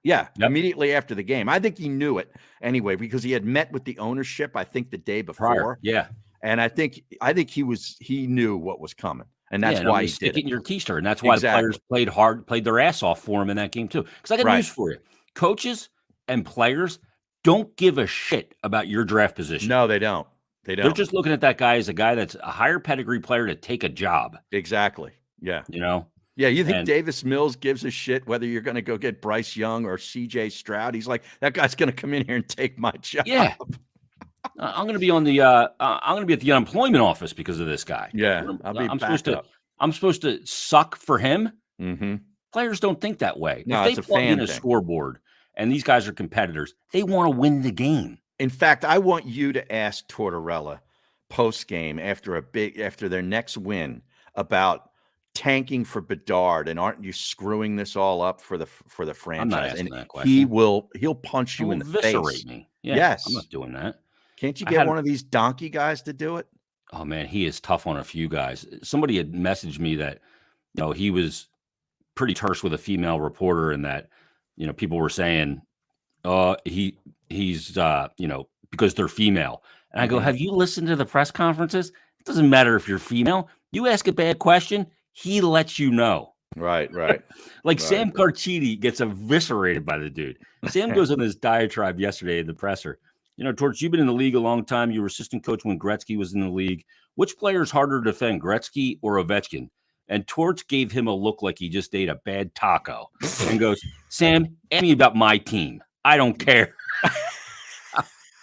Yeah, immediately after the game. I think he knew it anyway because he had met with the ownership, I think, the day before. Prior. Yeah. And I think he knew what was coming. And that's why he stick did it in your keister. And that's why the players played hard, played their ass off for him in that game too. Because I got news for you. Coaches and players don't give a shit about your draft position. No, they don't. They're just looking at that guy as a guy that's a higher pedigree player to take a job. Exactly. Yeah. Yeah, you think Davis Mills gives a shit whether you're going to go get Bryce Young or CJ Stroud? He's like, that guy's going to come in here and take my job. Yeah. I'm going to be on the I'm going to be at the unemployment office because of this guy. Yeah. I'm supposed to suck for him. Mm-hmm. Players don't think that way. No, if they plug in a scoreboard and these guys are competitors, they want to win the game. In fact, I want you to ask Tortorella post game after their next win about tanking for Bedard, and aren't you screwing this all up for the franchise? I'm not asking and that question. He'll punch you in the face. Me. Yeah, yes, I'm not doing that. Can't you get one of these donkey guys to do it? Oh man, he is tough on a few guys. Somebody had messaged me that he was pretty terse with a female reporter, and that people were saying, he's because they're female. And I go, have you listened to the press conferences? It doesn't matter if you're female. You ask a bad question, he lets you know. Right. Sam Carchidi gets eviscerated by the dude. Sam goes on this diatribe yesterday in the presser. Torch, you've been in the league a long time. You were assistant coach when Gretzky was in the league. Which player is harder to defend, Gretzky or Ovechkin? And Torch gave him a look like he just ate a bad taco and goes, Sam, ask me about my team. I don't care.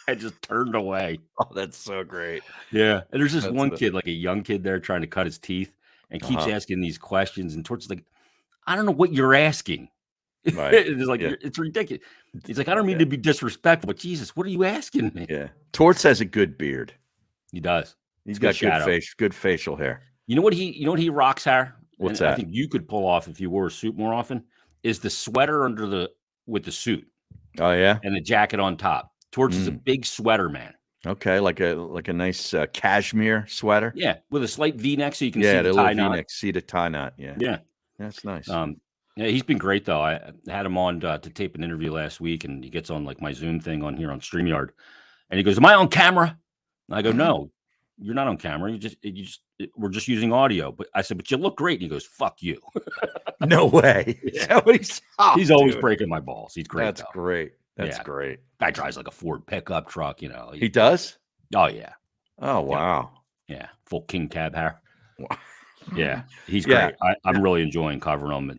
I just turned away. Oh, that's so great. Yeah. And there's this one kid, like a young kid there trying to cut his teeth and keeps asking these questions. And Torch is like, I don't know what you're asking. Right. It's like, it's ridiculous. He's like, I don't mean to be disrespectful, but Jesus, what are you asking me? Yeah. Torch has a good beard. He does. He's got good facial hair. You know what he rocks, Harry? What's that? I think you could pull off if you wore a suit more often, is the sweater with the suit. Oh yeah. And the jacket on top. Torch is a big sweater man. Okay, like a nice cashmere sweater. Yeah, with a slight V-neck so you can see the tie knot. See the tie knot. Yeah, that's nice. Yeah, he's been great though. I had him on to tape an interview last week, and he gets on like my Zoom thing on here on StreamYard, and he goes, "Am I on camera?" And I go, "No, you're not on camera. We're just using audio." But I said, "But you look great." And he goes, "Fuck you." No way. Yeah. He's always breaking my balls. He's great. That's great. That's great. Guy drives like a Ford pickup truck, He does? Oh, yeah. Oh, wow. Yeah. Full king cab hair. Wow. Yeah. He's great. I'm really enjoying covering him.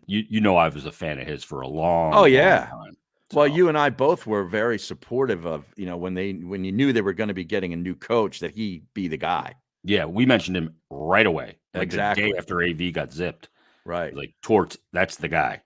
I was a fan of his for a long time. So. Well, you and I both were very supportive of, when you knew they were going to be getting a new coach, that he be the guy. Yeah. We mentioned him right away. Like the day after AV got zipped. Right. Like Torts, that's the guy.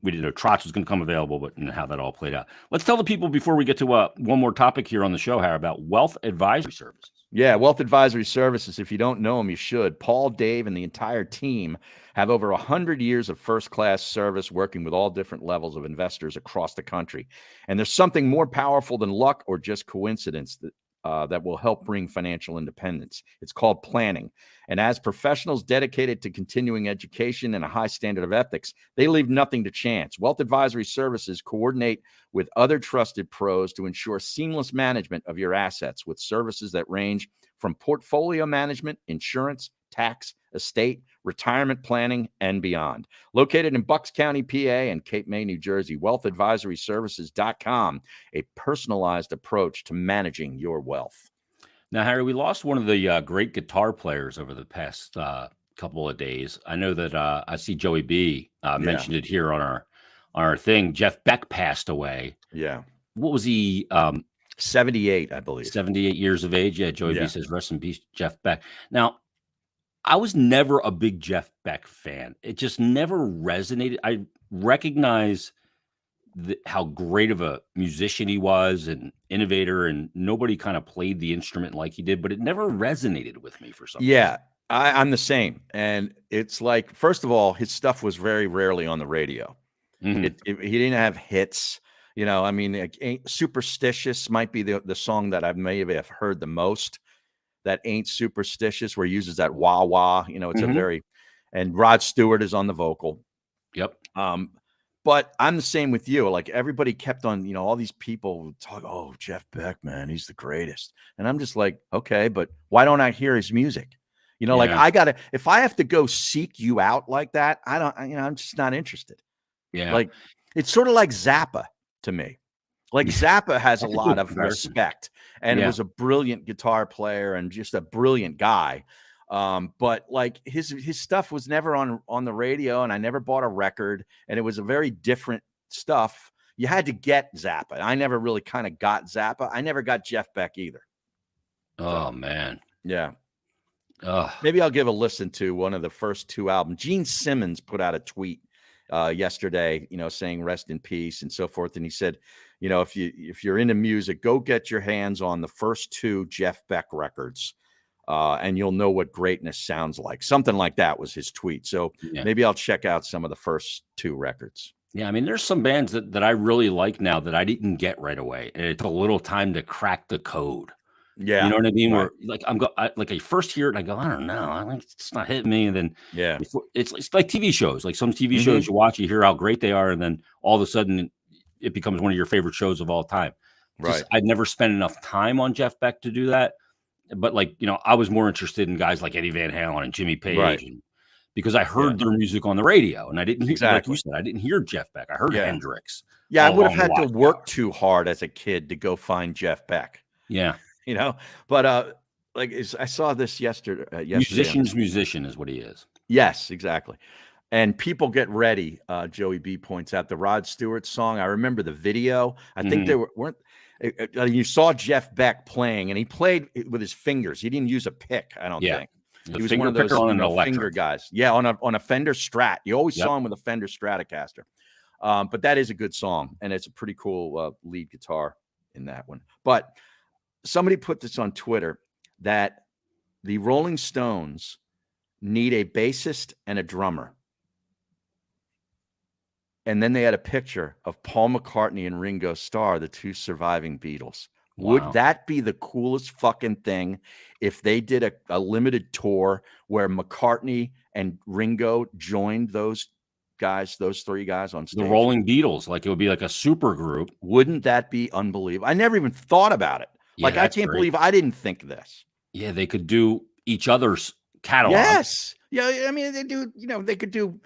We didn't know Trotz was going to come available, but how that all played out. Let's tell the people before we get to one more topic here on the show, Harry, about Wealth Advisory Services. Yeah, Wealth Advisory Services. If you don't know them, you should. Paul, Dave, and the entire team have over 100 years of first-class service working with all different levels of investors across the country. And there's something more powerful than luck or just coincidence that will help bring financial independence. It's called planning. And as professionals dedicated to continuing education and a high standard of ethics, they leave nothing to chance. Wealth Advisory Services coordinate with other trusted pros to ensure seamless management of your assets with services that range from portfolio management, insurance, tax, estate, retirement planning, and beyond. Located in Bucks County, PA, and Cape May, New Jersey, wealthadvisoryservices.com, a personalized approach to managing your wealth. Now, Harry, we lost one of the great guitar players over the past couple of days. I know that I see Joey B mentioned it here on our thing. Jeff Beck passed away. Yeah. What was he? 78, I believe. 78 years of age. Yeah, Joey B says, rest in peace, Jeff Beck. Now, I was never a big Jeff Beck fan. It just never resonated. I recognize how great of a musician he was and innovator, and nobody kind of played the instrument like he did, but it never resonated with me for some reason. Yeah, I'm the same. And it's like, first of all, his stuff was very rarely on the radio. He didn't have hits. You know, I mean, like, Superstitious might be the song that I may have heard the most. That Ain't Superstitious, where he uses that wah wah. You know, it's a very, and Rod Stewart is on the vocal. Yep. But I'm the same with you. Like, everybody kept on, you know, all these people talk, oh, Jeff Beck, man, he's the greatest. And I'm just like, okay, but why don't I hear his music? You know, like, if I have to go seek you out like that, I'm just not interested. Yeah. Like, it's sort of like Zappa to me. Like, Zappa has a lot of respect and was a brilliant guitar player and just a brilliant guy. But like his stuff was never on the radio, and I never bought a record, and it was a very different stuff. You had to get Zappa. I never really kind of got Zappa. I never got Jeff Beck either. Oh, man. Yeah. Maybe I'll give a listen to one of the first two albums. Gene Simmons put out a tweet yesterday, you know, saying rest in peace and so forth. And he said, you know, if you're into music, go get your hands on the first two Jeff Beck records. And you'll know what greatness sounds like. Something like that was his tweet. So maybe I'll check out some of the first two records. Yeah, I mean, there's some bands that I really like now that I didn't get right away. And it took a little time to crack the code. Yeah. You know what I mean? Right. Where like I first hear it and I go, I don't know. It's not hitting me. And then it's like TV shows. Like some TV shows you watch, you hear how great they are. And then all of a sudden it becomes one of your favorite shows of all time. Right. I'd never spent enough time on Jeff Beck to do that. But like, you know, I was more interested in guys like Eddie Van Halen and Jimmy Page, because I heard their music on the radio, and I didn't hear, like you said, I didn't hear Jeff Beck. I heard Hendrix. Yeah, I would have had to work too hard as a kid to go find Jeff Beck. Yeah, you know. But like I saw this yesterday. Musician's musician is what he is. Yes, exactly. And people get ready. Joey B points out the Rod Stewart song. I remember the video. I think they weren't. You saw Jeff Beck playing, and he played with his fingers. He didn't use a pick, I don't think. He was one of those finger guys. Yeah, on a Fender Strat. You always saw him with a Fender Stratocaster. But that is a good song, and it's a pretty cool lead guitar in that one. But somebody put this on Twitter that the Rolling Stones need a bassist and a drummer. And then they had a picture of Paul McCartney and Ringo Starr, the two surviving Beatles. Wow. Would that be the coolest fucking thing if they did a limited tour where McCartney and Ringo joined those three guys on stage? The Rolling Beatles, like it would be like a super group. Wouldn't that be unbelievable? I never even thought about it. Yeah, like, I can't believe I didn't think this. Yeah, they could do each other's catalog. Yes. Yeah, I mean, they could do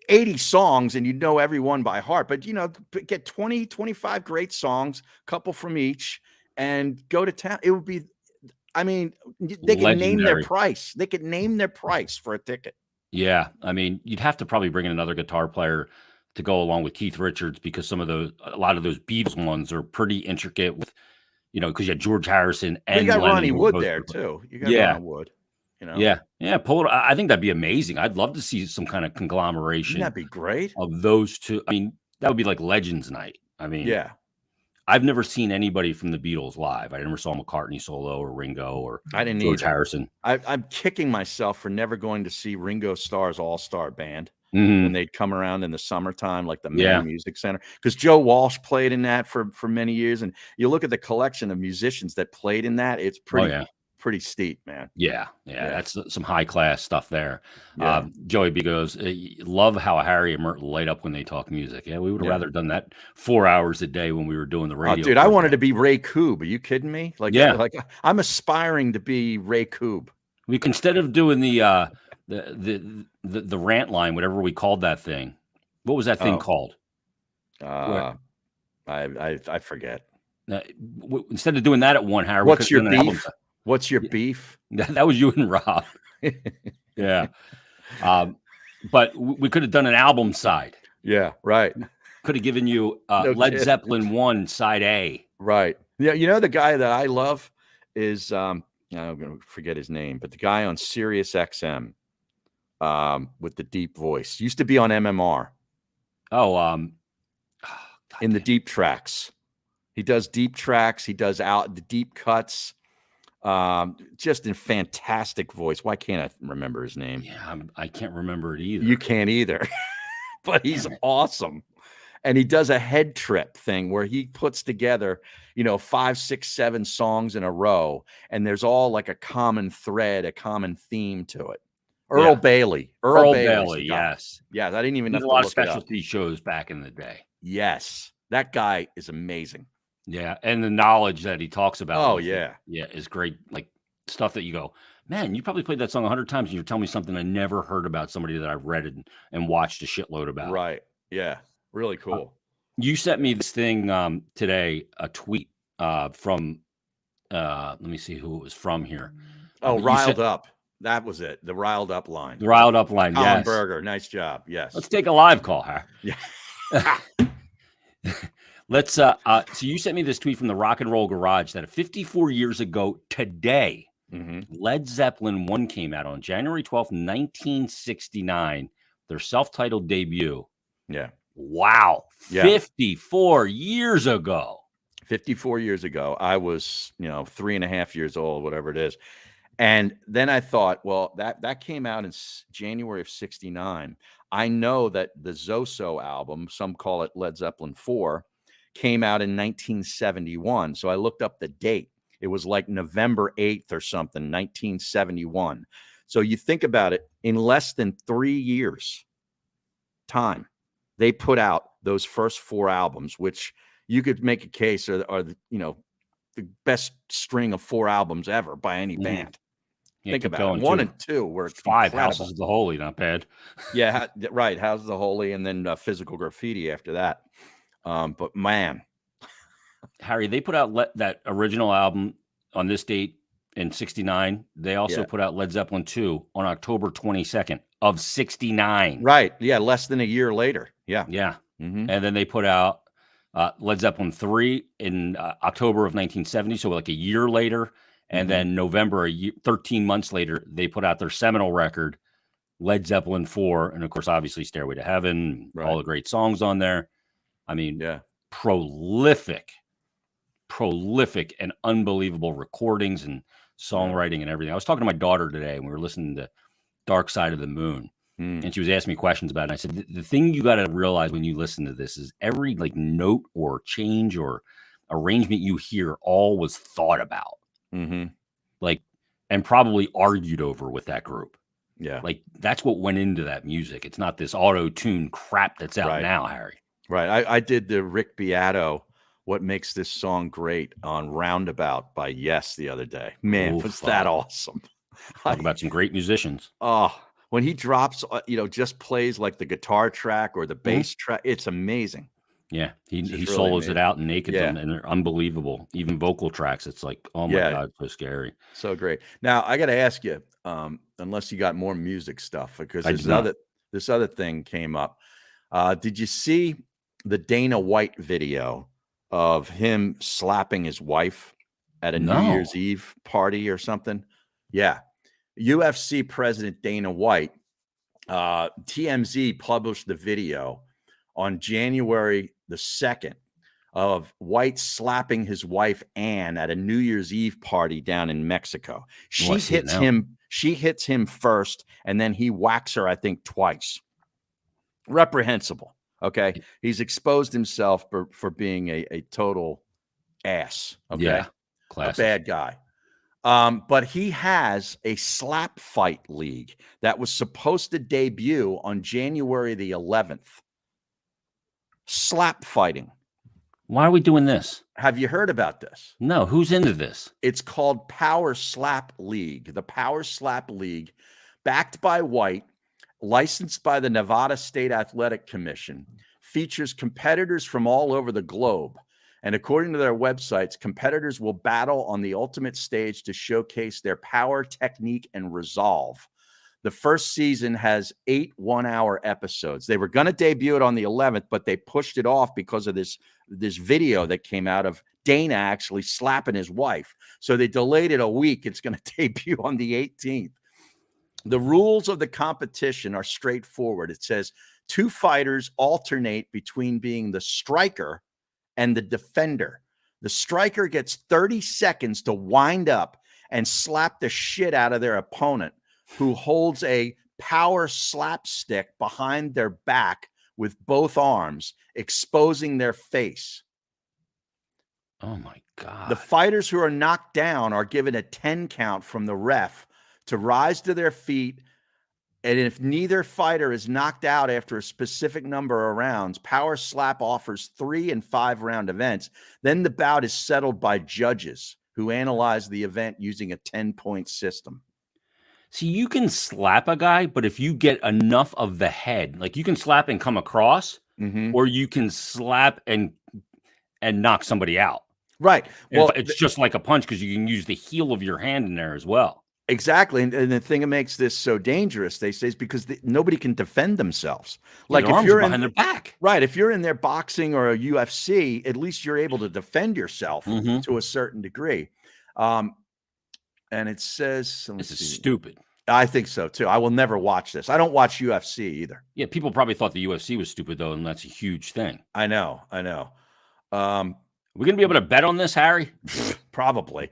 80 songs and you know everyone by heart, but get 20, 25 great songs, couple from each, and go to town. It would be, I mean, they could name their price. They could name their price for a ticket. Yeah. I mean, you'd have to probably bring in another guitar player to go along with Keith Richards, because a lot of those Beatles ones are pretty intricate with, because you had George Harrison and you got Ronnie Wood there too. You got Ronnie Wood. Pull it. I think that'd be amazing. I'd love to see some kind of conglomeration. That'd be great of those two. I mean, that would be like Legends Night. I mean, I've never seen anybody from the Beatles live. I never saw McCartney solo or Ringo or George Harrison. I'm kicking myself for never going to see Ringo Starr's All-Star Band when they'd come around in the summertime, like the Mann Music Center, because Joe Walsh played in that for many years. And you look at the collection of musicians that played in that, it's pretty steep, man. Yeah. That's some high class stuff there. Joey B goes, love how Harry and Merton light up when they talk music. Yeah, we would have rather done that 4 hours a day when we were doing the radio. Dude, I wanted to be Ray Koob. Are you kidding me? Like I'm aspiring to be Ray Koob. We can, instead of doing the rant line, whatever we called that thing. What was that thing Oh. called? I forget. Instead of doing that at one, Howard, What's your beef? What's your beef? That was you and Rob. Yeah. But we could have done an album side. Yeah, right. Could have given you No Led kidding. Zeppelin 1 side A. Right. Yeah. You know, the guy that I love is I'm going to forget his name, but the guy on Sirius XM with the deep voice used to be on MMR in the deep tracks. He does deep tracks. He does out the deep cuts. Just in fantastic voice. Why can't I remember his name? Yeah, I can't remember it either. You can't either, but he's awesome. And he does a head trip thing where he puts together, 5, 6, 7 songs in a row, and there's all like a common thread, a common theme to it. Earl Bailey. Earl Bailey, yes. Yeah, I didn't even There's have a to lot of look it up. specialty shows back in the day. Yes, that guy is amazing. Yeah, and the knowledge that he talks about. Oh, yeah. Yeah, is great. Like stuff that you go, man, you probably played that song 100 times and you're telling me something I never heard about somebody that I've read and watched a shitload about. Right. Yeah. Really cool. You sent me this thing today, a tweet from, let me see who it was from here. Oh, Riled Up. That was it. The Riled Up line. The Riled Up line, Colin yes. Berger. Nice job. Yes. Let's take a live call, huh? Yeah. Let's so you sent me this tweet from the Rock and Roll Garage that 54 years ago today, Led Zeppelin 1 came out on January 12th, 1969, their self-titled debut. Yeah. Wow. Yeah. 54 years ago. 54 years ago. I was, 3.5 years old, whatever it is. And then I thought, well, that came out in January of 69. I know that the Zoso album, some call it Led Zeppelin 4, came out in 1971. So I looked up the date. It was like November 8th or something, 1971. So you think about it, in less than 3 years time, they put out those first 4 albums, which you could make a case are the best string of 4 albums ever by any band. Yeah, think about it. 1 and 2 were 5 incredible. Houses of the Holy, not bad. Yeah, right. Houses of the Holy, and then Physical Graffiti after that. But man, Harry, they put out that original album on this date in 69. They also put out Led Zeppelin 2 on October 22nd of 69. Right. Yeah. Less than a year later. Yeah. Yeah. Mm-hmm. And then they put out Led Zeppelin 3 in October of 1970. So like a year later. And then November, 13 months later, they put out their seminal record, Led Zeppelin 4. And of course, obviously Stairway to Heaven, all the great songs on there. I mean, prolific and unbelievable recordings and songwriting and everything. I was talking to my daughter today and we were listening to Dark Side of the Moon. And she was asking me questions about it. And I said, the thing you got to realize when you listen to this is every like note or change or arrangement you hear all was thought about. Like, and probably argued over with that group. Yeah. Like that's what went into that music. It's not this auto-tune crap that's out now, Harry. Right. I did the Rick Beato, What Makes This Song Great, on Roundabout by Yes the other day. Man, was that awesome. Talk about some great musicians. Oh, when he drops, just plays like the guitar track or the bass track, it's amazing. Yeah, he really solos amazing. it out and naked them, and they're unbelievable. Even vocal tracks, it's like, oh my God, so scary. So great. Now I got to ask you, unless you got more music stuff, because this other thing came up. Did you see the Dana White video of him slapping his wife at a New Year's Eve party or something? Yeah, UFC president Dana White. TMZ published the video on January the 2nd of White slapping his wife Ann at a New Year's Eve party down in Mexico. She hits him first, and then he whacks her, I think, twice. Reprehensible. Okay. He's exposed himself for being a total ass. Okay. Yeah. Classic. A bad guy. But he has a slap fight league that was supposed to debut on January the 11th. Slap fighting. Why are we doing this? Have you heard about this? No, who's into this? It's called Power Slap League. The Power Slap League, backed by White, licensed by the Nevada State Athletic Commission, features competitors from all over the globe. And according to their websites, competitors will battle on the ultimate stage to showcase their power, technique, and resolve. The first season has 8 one-hour episodes. They were going to debut it on the 11th, but they pushed it off because of this video that came out of Dana actually slapping his wife. So they delayed it a week. It's going to debut on the 18th. The rules of the competition are straightforward. It says 2 fighters alternate between being the striker and the defender. The striker gets 30 seconds to wind up and slap the shit out of their opponent, who holds a power slapstick behind their back with both arms, exposing their face. Oh my God. The fighters who are knocked down are given a 10 count from the ref to rise to their feet. And if neither fighter is knocked out after a specific number of rounds, Power Slap offers 3 and 5 round events. Then the bout is settled by judges who analyze the event using a 10-point system. See, you can slap a guy, but if you get enough of the head, like you can slap and come across, or you can slap and knock somebody out. Right. Well, it's just like a punch because you can use the heel of your hand in there as well. Exactly. And the thing that makes this so dangerous, they say, is because nobody can defend themselves. Like Their if arms you're behind their back. Right. If you're in there boxing or a UFC, at least you're able to defend yourself to a certain degree. And it says, This is stupid. I think so too. I will never watch this. I don't watch UFC either. Yeah, people probably thought the UFC was stupid though, and that's a huge thing. I know. We're gonna be able to bet on this, Harry? Probably.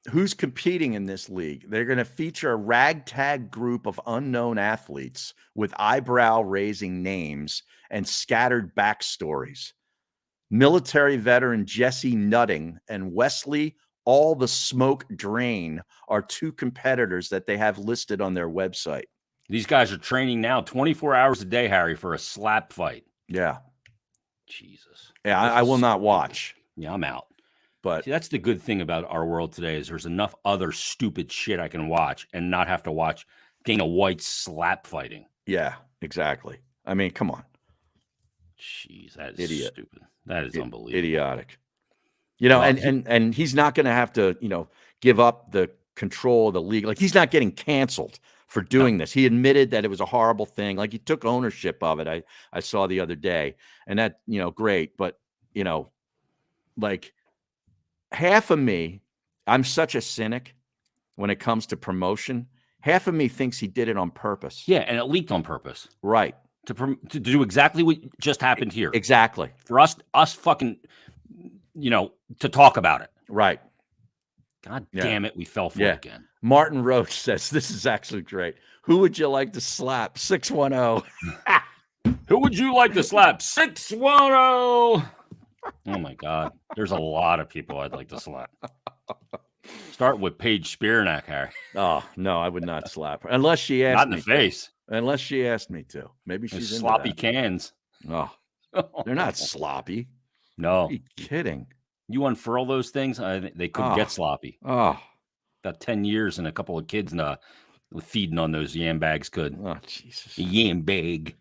Who's competing in this league? They're going to feature a ragtag group of unknown athletes with eyebrow-raising names and scattered backstories. Military veteran Jesse Nutting and Wesley All the Smoke Drain are 2 competitors that they have listed on their website. These guys are training now 24 hours a day, Harry, for a slap fight. Yeah. Jesus. Yeah, I will not watch. Yeah, I'm out. But see, that's the good thing about our world today is there's enough other stupid shit I can watch and not have to watch Dana White's slap fighting. Yeah, exactly. I mean, come on. Jeez, that is stupid. That is unbelievable. Idiotic. You know, and he's not going to have to, give up the control of the league. Like, he's not getting canceled for doing this. He admitted that it was a horrible thing. Like, he took ownership of it. I saw the other day, and that, great. But, like, half of me, I'm such a cynic when it comes to promotion. Half of me thinks he did it on purpose. Yeah, and it leaked on purpose. Right. To do exactly what just happened here. Exactly. For us fucking, to talk about it. Right. God damn it, we fell for it again. Martin Roach says, this is actually great. Who would you like to slap? 610. Who would you like to slap? 610. Oh my God. There's a lot of people I'd like to slap. Start with Paige Spearnack, Harry. Oh, no, I would not slap her. Unless she asked me. Not in the face. Unless she asked me to. Maybe she's into sloppy that. cans. Oh, they're not sloppy. No. Are you kidding? You unfurl those things, they couldn't get sloppy. Oh. About 10 years and a couple of kids feeding on those yam bags could. Oh, Jesus. A yam bag.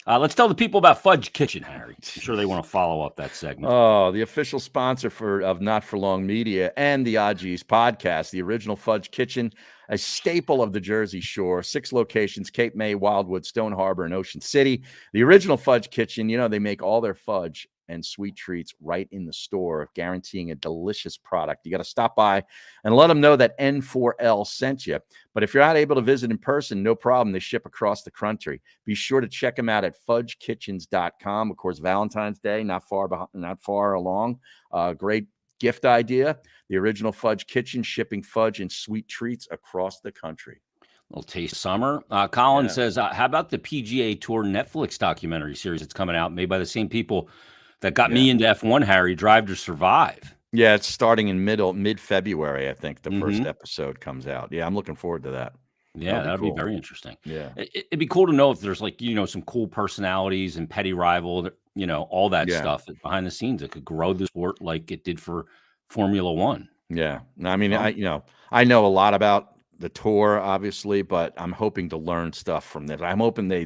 Let's tell the people about Fudge Kitchen, Harry. I'm sure they want to follow up that segment. Oh, the official sponsor of Not For Long Media and the Odgies podcast, the original Fudge Kitchen, a staple of the Jersey Shore, 6 locations, Cape May, Wildwood, Stone Harbor, and Ocean City. The original Fudge Kitchen, they make all their fudge and sweet treats right in the store, guaranteeing a delicious product. You got to stop by and let them know that N4L sent you. But if you're not able to visit in person, no problem. They ship across the country. Be sure to check them out at fudgekitchens.com. Of course, Valentine's Day, not far along. Great gift idea. The original Fudge Kitchen, shipping fudge and sweet treats across the country. Little taste summer. Colin says, how about the PGA Tour Netflix documentary series that's coming out, made by the same people that got me into F1, Harry, Drive to Survive? Yeah, it's starting in mid-February, I think the first episode comes out. Yeah, I'm looking forward to that. Yeah, that'd cool. be very interesting. Yeah. It'd be cool to know if there's like, some cool personalities and petty rival, all that Yeah. stuff behind the scenes that could grow the sport like it did for Formula One. Yeah. I mean, Oh. I know a lot about the tour, obviously, but I'm hoping to learn stuff from this. I'm hoping they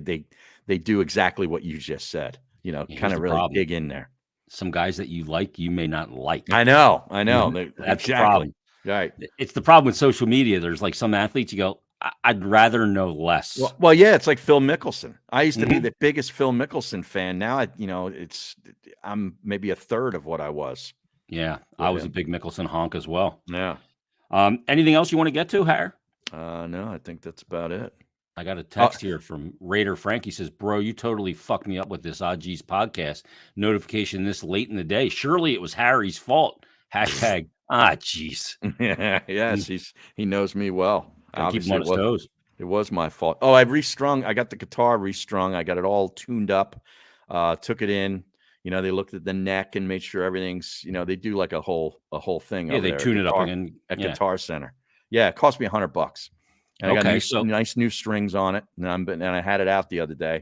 do exactly what you just said. Here's Kind of the really problem. dig in there. Some guys that you like, you may not like. I know. That's the problem. Right. It's the problem with social media. There's like some athletes you go, I'd rather know less. Well, yeah, it's like Phil Mickelson. I used to be Mhm. the biggest Phil Mickelson fan. Now, I'm maybe a third of what I was. Yeah, I was a big Mickelson honk as well. Yeah. Anything else you want to get to, Harry? No, I think that's about it. I got a text here from Raider Frank. He says, "Bro, you totally fucked me up with this Odds podcast notification this late in the day. Surely it was Harry's fault." Hashtag, jeez. Yes, he knows me well. Keep him on his toes. It was my fault. Oh, I got the guitar restrung. I got it all tuned up. Took it in. They looked at the neck and made sure everything's. They do like a whole thing. Yeah, they tune it up again at Guitar Center. Yeah, it cost me $100. And I got nice new strings on it, and I had it out the other day.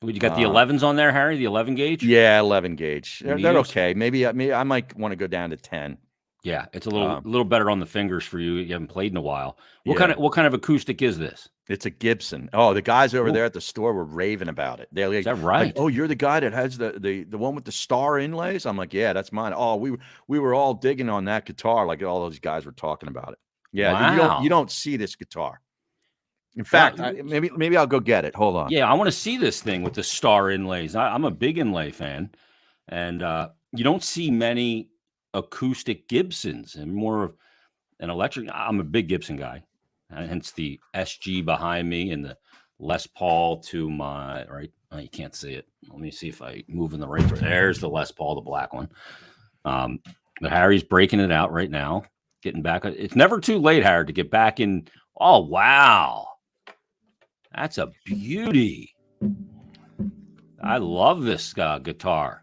You got the 11s on there, Harry? The 11 gauge? Yeah, 11 gauge. They're Mediums? okay. Maybe I might want to go down to 10. Yeah, it's a little better on the fingers for you. You haven't played in a while. What Yeah. kind of acoustic is this? It's a Gibson. Oh, the guys over there at the store were raving about it. They're like, Is that right? oh, you're the guy that has the one with the star inlays? I'm like, yeah, that's mine. Oh, we were all digging on that guitar, like all those guys were talking about it. Yeah, Wow. you don't see this guitar. In fact, maybe I'll go get it. Hold on. Yeah, I want to see this thing with the star inlays. I'm a big inlay fan, and you don't see many acoustic Gibsons, and more of an electric. I'm a big Gibson guy, hence the SG behind me and the Les Paul to my right. Oh, you can't see it. Let me see if I move in the right. There's the Les Paul, the black one. But Harry's breaking it out right now, getting back. It's never too late, Harry, to get back in. Oh wow. That's a beauty. I love this guitar.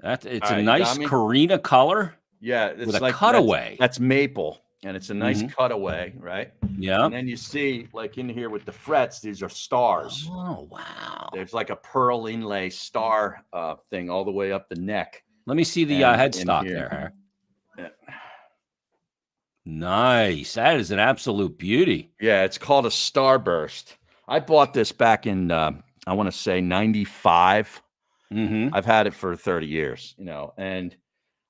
It's a nice Carina color. Yeah, it's with a like cutaway. That's maple, and it's a nice cutaway, right? Yeah. And then you see, like in here with the frets, these are stars. Oh wow. There's like a pearl inlay star thing all the way up the neck. Let me see the headstock there, Harry. Yeah. Nice. That is an absolute beauty. Yeah, it's called a Starburst. I bought this back in I want to say 95. Mm-hmm. I've had it for 30 years, and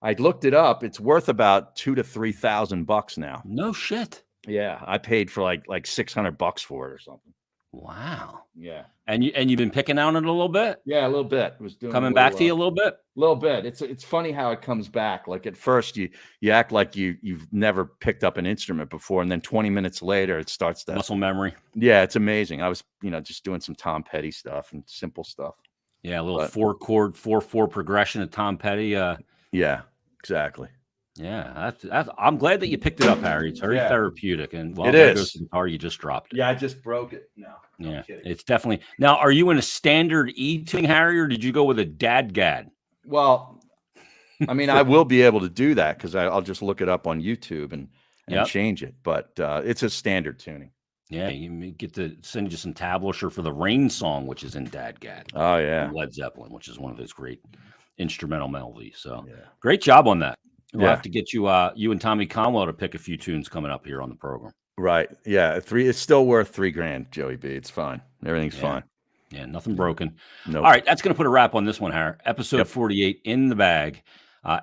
I looked it up. It's worth about $2,000 to $3,000 now. No shit. Yeah, I paid for like $600 for it or something. Wow. Yeah. And you've been picking on it a little bit? Yeah, a little bit. It was doing coming back to you a little bit? A little bit. It's funny how it comes back. Like at first you act like you've never picked up an instrument before, and then 20 minutes later it starts to muscle memory. Yeah, it's amazing. I was, just doing some Tom Petty stuff and simple stuff. Yeah, a little 4-chord 4/4 progression of Tom Petty. Yeah, exactly. Yeah, that's I'm glad that you picked it up, Harry. It's very therapeutic, and it is. Goes to the guitar you just dropped. Yeah, I just broke it. No, yeah, it's definitely. Now, are you in a standard E tuning, Harry, or did you go with a DADGAD? Well, I mean, I will be able to do that because I'll just look it up on YouTube and change it. But it's a standard tuning. Yeah, you get to send you some tablature for the Rain Song, which is in DADGAD. Oh yeah, Led Zeppelin, which is one of those great instrumental melodies. So great job on that. We'll have to get you you and Tommy Conwell to pick a few tunes coming up here on the program. Right. Yeah. It's still worth $3,000, Joey B. It's fine. Everything's fine. Yeah, nothing broken. Nope. All right, that's going to put a wrap on this one, Harry. Episode 48 in the bag.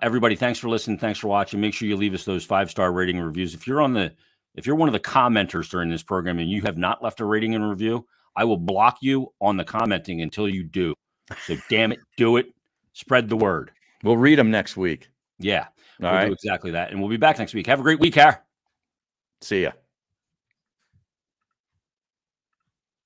Everybody, thanks for listening. Thanks for watching. Make sure you leave us those 5-star rating and reviews. If you're one of the commenters during this program and you have not left a rating and review, I will block you on the commenting until you do. So damn it, do it. Spread the word. We'll read them next week. Yeah. All We'll do exactly that. And we'll be back next week. Have a great week, Harry. See ya.